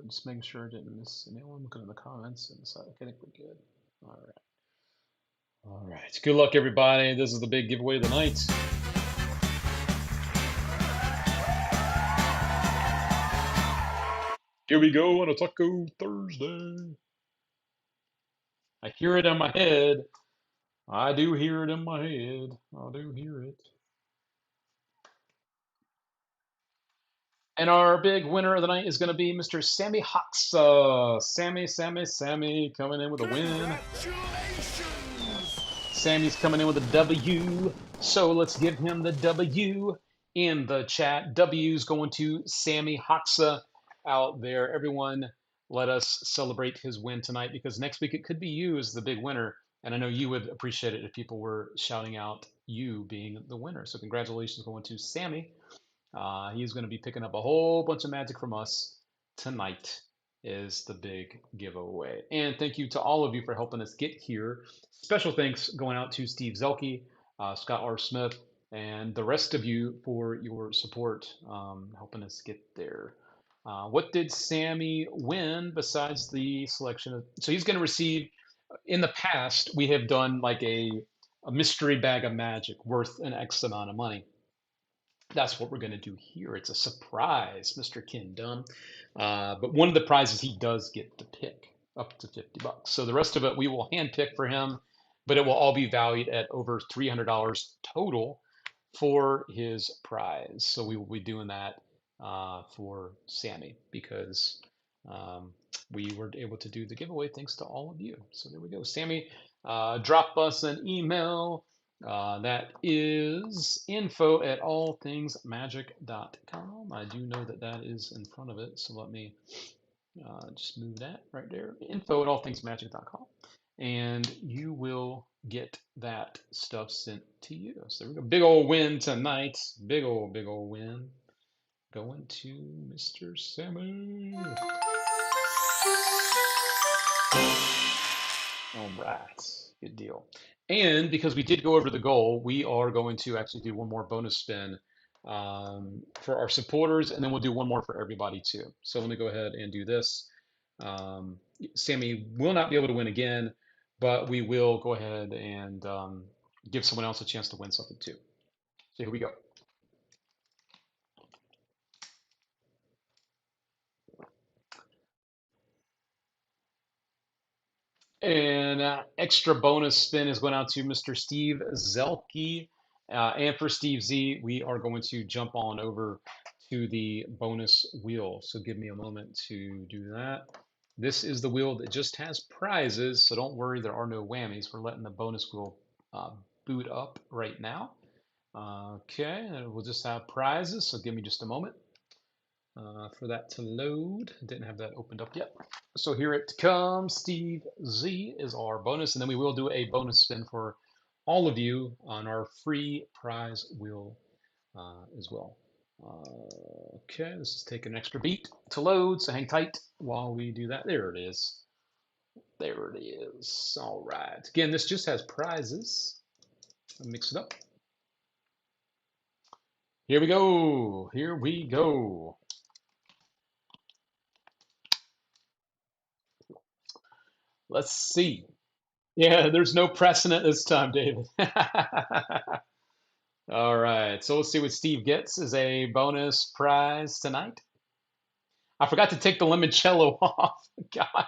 Just making sure I didn't miss anyone. Looking in the comments and so I think we're good. All right. All right. Good luck, everybody. This is the big giveaway of the night. Here we go on a Taco Thursday. I hear it in my head. I do hear it in my head. I do hear it. And our big winner of the night is going to be Mr. Sammy Hoxa. Sammy coming in with a win. Sammy's coming in with a W. So let's give him the W in the chat. W's going to Sammy Hoxa out there. Everyone, let us celebrate his win tonight because next week it could be you as the big winner. And I know you would appreciate it if people were shouting out you being the winner. So congratulations going to Sammy. He's going to be picking up a whole bunch of magic from us tonight is the big giveaway. And thank you to all of you for helping us get here. Special thanks going out to Steve Zelke, Scott R. Smith, and the rest of you for your support, helping us get there. What did Sammy win besides the selection of? So he's going to receive, in the past, we have done like a mystery bag of magic worth an X amount of money. That's what we're going to do here. It's a surprise, Mr. Ken Dunn. But one of the prizes he does get to pick up to $50. So the rest of it we will hand pick for him, but it will all be valued at over $300 total for his prize. So we will be doing that for Sammy because we were able to do the giveaway thanks to all of you. So there we go. Sammy, drop us an email. That is info@allthingsmagic.com. I do know that that is in front of it, so let me just move that right there. Info@allthingsmagic.com, and you will get that stuff sent to you. So there we go. Big old win tonight. Big old win. Going to Mr. Sammy. All right. Good deal. And because we did go over the goal, we are going to actually do one more bonus spin for our supporters, and then we'll do one more for everybody too. So let me go ahead and do this. Sammy will not be able to win again, but we will go ahead and give someone else a chance to win something too. So here we go. And extra bonus spin is going out to Mr. Steve Zelke. And for Steve Z, we are going to jump on over to the bonus wheel. So give me a moment to do that. This is the wheel that just has prizes, so don't worry, there are no whammies. We're letting the bonus wheel boot up right now. Okay, and we'll just have prizes, so give me just a moment for that to load. Didn't have that opened up yet. So here it comes. Steve Z is our bonus, and then we will do a bonus spin for all of you on our free prize wheel as well. Okay, this is taking an extra beat to load, so hang tight while we do that. There it is. There it is. All right. Again, this just has prizes. I'll mix it up. Here we go. Here we go. Let's see. Yeah, there's no precedent this time, David. All right, so let's see what Steve gets as a bonus prize tonight. I forgot to take the limoncello off. God.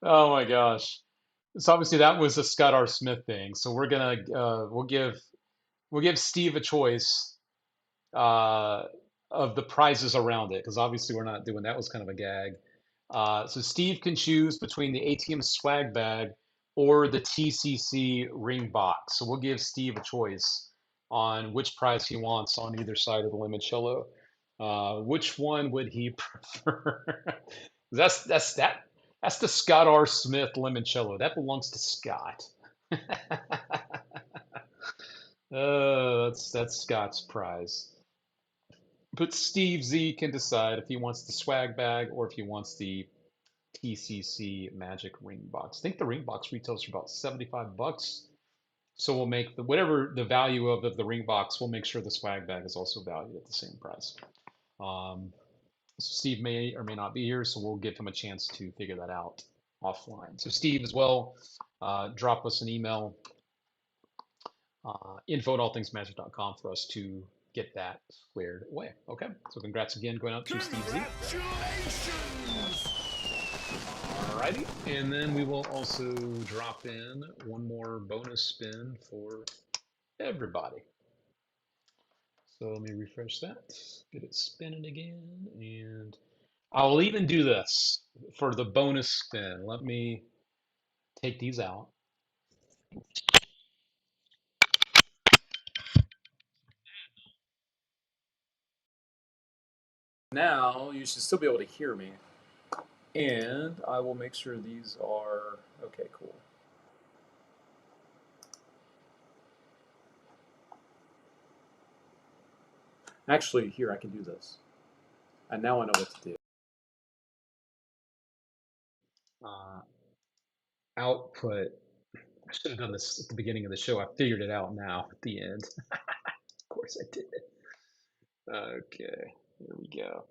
Oh my gosh. So obviously that was a Scott R. Smith thing. So we're gonna we'll give Steve a choice of the prizes around it because obviously we're not doing that. Was kind of a gag. So Steve can choose between the ATM swag bag or the TCC ring box. So we'll give Steve a choice on which prize he wants on either side of the limoncello. Which one would he prefer? That's that. That's the Scott R. Smith limoncello. That belongs to Scott. That's Scott's prize. But Steve Z can decide if he wants the swag bag or if he wants the TCC Magic ring box. I think the ring box retails for about $75. So we'll make whatever the value of the ring box, we'll make sure the swag bag is also valued at the same price. Steve may or may not be here, so we'll give him a chance to figure that out offline. So Steve as well, drop us an email, info@allthingsmagic.com for us to get that squared away. Okay, so congrats again going out to Steve Z. Congratulations! Alrighty, and then we will also drop in one more bonus spin for everybody. So let me refresh that, get it spinning again, and I'll even do this for the bonus spin. Let me take these out. Now you should still be able to hear me. And I will make sure these are, okay, cool. Actually, here, I can do this. And now I know what to do. Output. I should have done this at the beginning of the show. I figured it out now at the end. Of course I did. Okay, here we go.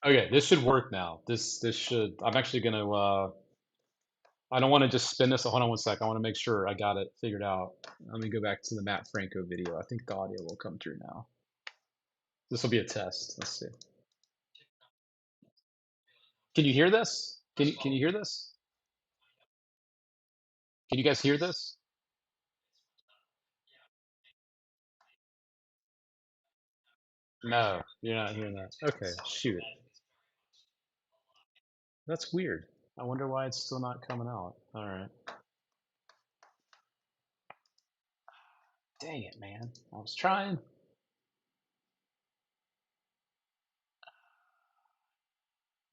Okay, this should work now. This should, I'm actually gonna, I don't want to just spin this. Hold on one sec. I want to make sure I got it figured out. Let me go back to the Matt Franco video. I think the audio will come through now. This will be a test. Let's see. Can you hear this? Can you hear this? Can you guys hear this? No, you're not hearing that. Okay, shoot. That's weird. I wonder why it's still not coming out. All right. Dang it, man. I was trying.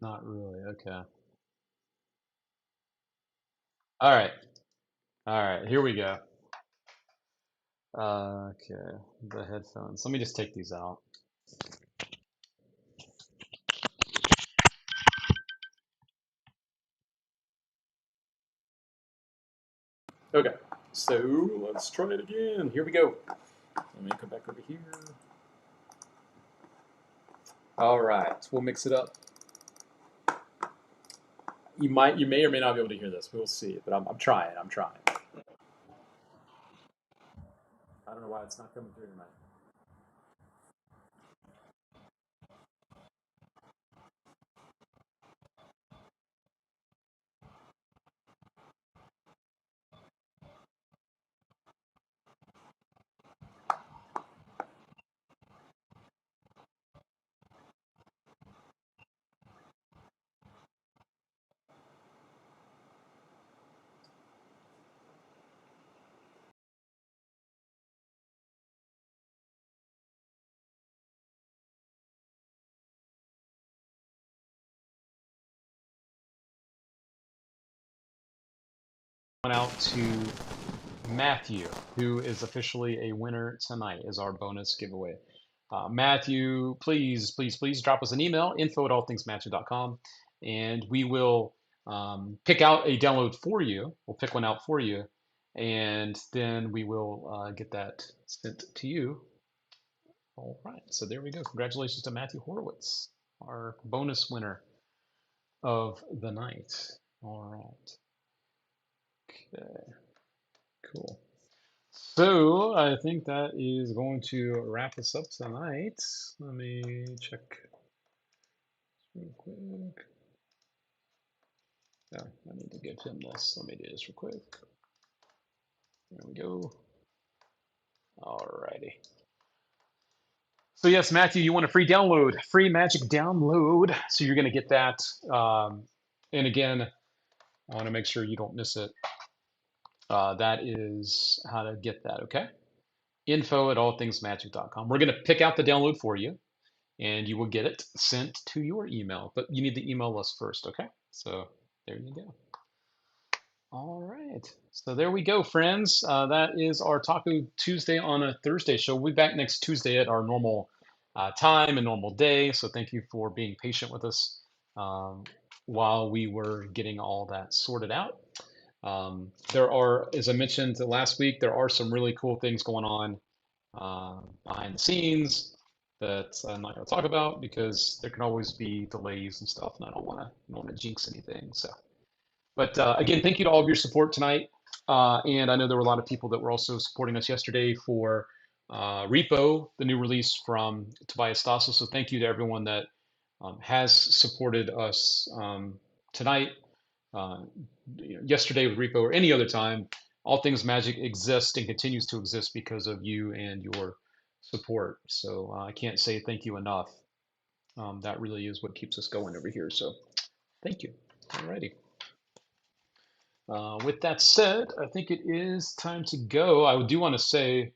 Not really. Okay. All right. All right. Here we go. Okay. The headphones. Let me just take these out. Okay. So let's try it again. Here we go. Let me come back over here. All right. We'll mix it up. You may or may not be able to hear this. We'll see. But I'm trying. I'm trying. I don't know why it's not coming through tonight. Out to Matthew, who is officially a winner tonight as our bonus giveaway. Matthew, please drop us an email, info@allthingsmagic.com, and we will pick out a download for you. We'll pick one out for you, and then we will get that sent to you. All right, so there we go. Congratulations to Matthew Horowitz, our bonus winner of the night. All right. Okay, cool. So I think that is going to wrap us up tonight. Let me check real quick. Yeah, I need to give him this. Let me do this real quick. There we go. Alrighty. So yes, Matthew, you want a free download, free magic download. So you're going to get that. And again, I want to make sure you don't miss it. That is how to get that, okay? info@allthingsmagic.com. We're going to pick out the download for you, and you will get it sent to your email. But you need to email us first, okay? So there you go. All right. So there we go, friends. That is our Taco Tuesday on a Thursday show. We'll be back next Tuesday at our normal time and normal day. So thank you for being patient with us while we were getting all that sorted out. There are, as I mentioned last week, there are some really cool things going on behind the scenes that I'm not going to talk about because there can always be delays and stuff, and I don't want to jinx anything. So, but again, thank you to all of your support tonight. And I know there were a lot of people that were also supporting us yesterday for Repo, the new release from Tobias Stasso. So thank you to everyone that has supported us tonight, yesterday with Repo, or any other time. All Things Magic exists and continues to exist because of you and your support. So I can't say thank you enough. That really is what keeps us going over here. So thank you. Alrighty. With that said, I think it is time to go. I do want to say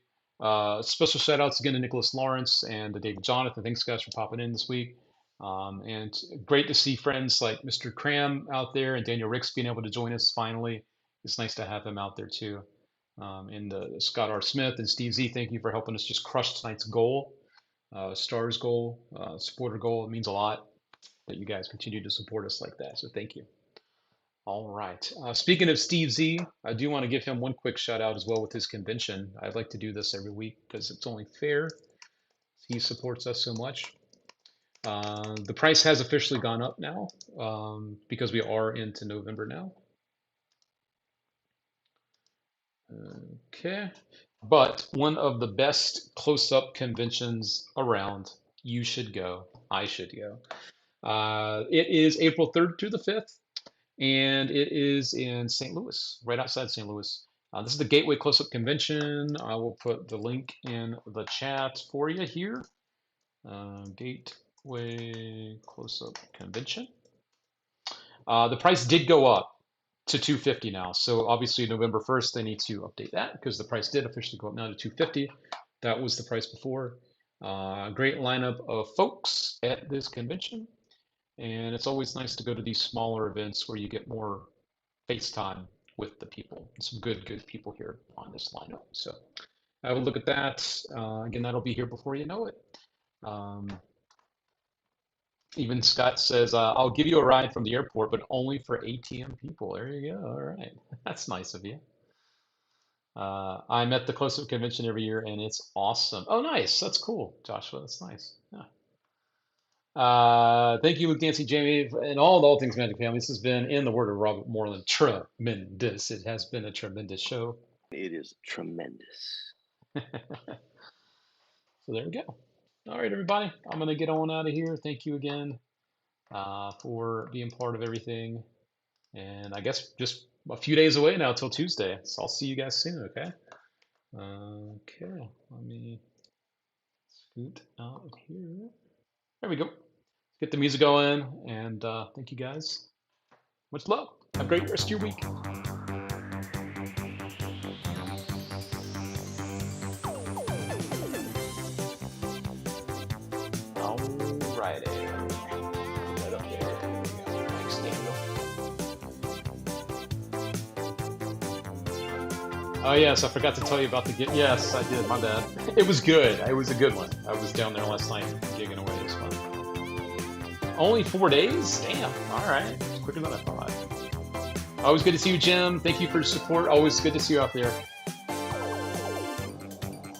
special shout outs again to Nicholas Lawrence and to David Jonathan. Thanks guys for popping in this week. And great to see friends like Mr. Cram out there and Daniel Ricks being able to join us finally. It's nice to have him out there too. And Scott R. Smith and Steve Z, thank you for helping us just crush tonight's goal, stars goal, supporter goal. It means a lot that you guys continue to support us like that. So thank you. All right. Speaking of Steve Z, I do want to give him one quick shout out as well with his convention. I'd like to do this every week because it's only fair. He supports us so much. The price has officially gone up now because we are into November now. Okay. But one of the best close-up conventions around. You should go. I should go. It is April 3rd to the 5th. And it is in St. Louis, right outside St. Louis. This is the Gateway Close-Up Convention. I will put the link in the chat for you here. Gateway Close-Up Convention. The price did go up to $250 now. So obviously November 1st, they need to update that because the price did officially go up now to $250. That was the price before. Great lineup of folks at this convention. And it's always nice to go to these smaller events where you get more face time with the people. Some good people here on this lineup. So I will look at that. Again, that'll be here before you know it. Even Scott says, I'll give you a ride from the airport, but only for ATM people. There you go. All right. That's nice of you. I'm at the Close-Up Convention every year, and it's awesome. Oh, nice. That's cool, Joshua. That's nice. Yeah. Thank you, Luke, Nancy, Jamie, and all the All Things Magic family. This has been, in the word of Robert Moreland, tremendous. It has been a tremendous show. It is tremendous. So there we go. All right, everybody. I'm going to get on out of here. Thank you again for being part of everything. And I guess just a few days away now till Tuesday. So I'll see you guys soon, okay? Okay, let me scoot out of here. There we go. Get the music going, and thank you guys. Much love. Have a great rest of your week. Alrighty. Right up there. Thanks, Daniel. Oh yes, I forgot to tell you about the gig. Yes, I did. My bad. It was good. It was a good one. I was down there last night gigging away. It was fun. Only 4 days? Damn. All right. It's quicker than I thought. Always good to see you, Jim. Thank you for your support. Always good to see you out there.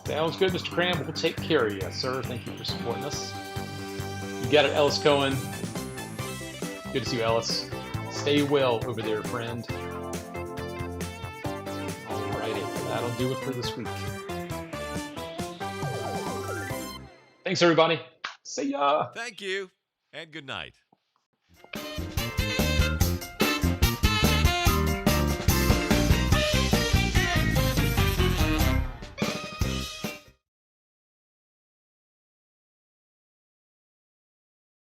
Sounds good, Mr. Cram. We'll take care of you, sir. Thank you for supporting us. You got it, Ellis Cohen. Good to see you, Ellis. Stay well over there, friend. Alrighty. That'll do it for this week. Thanks, everybody. See ya. Thank you, and good night.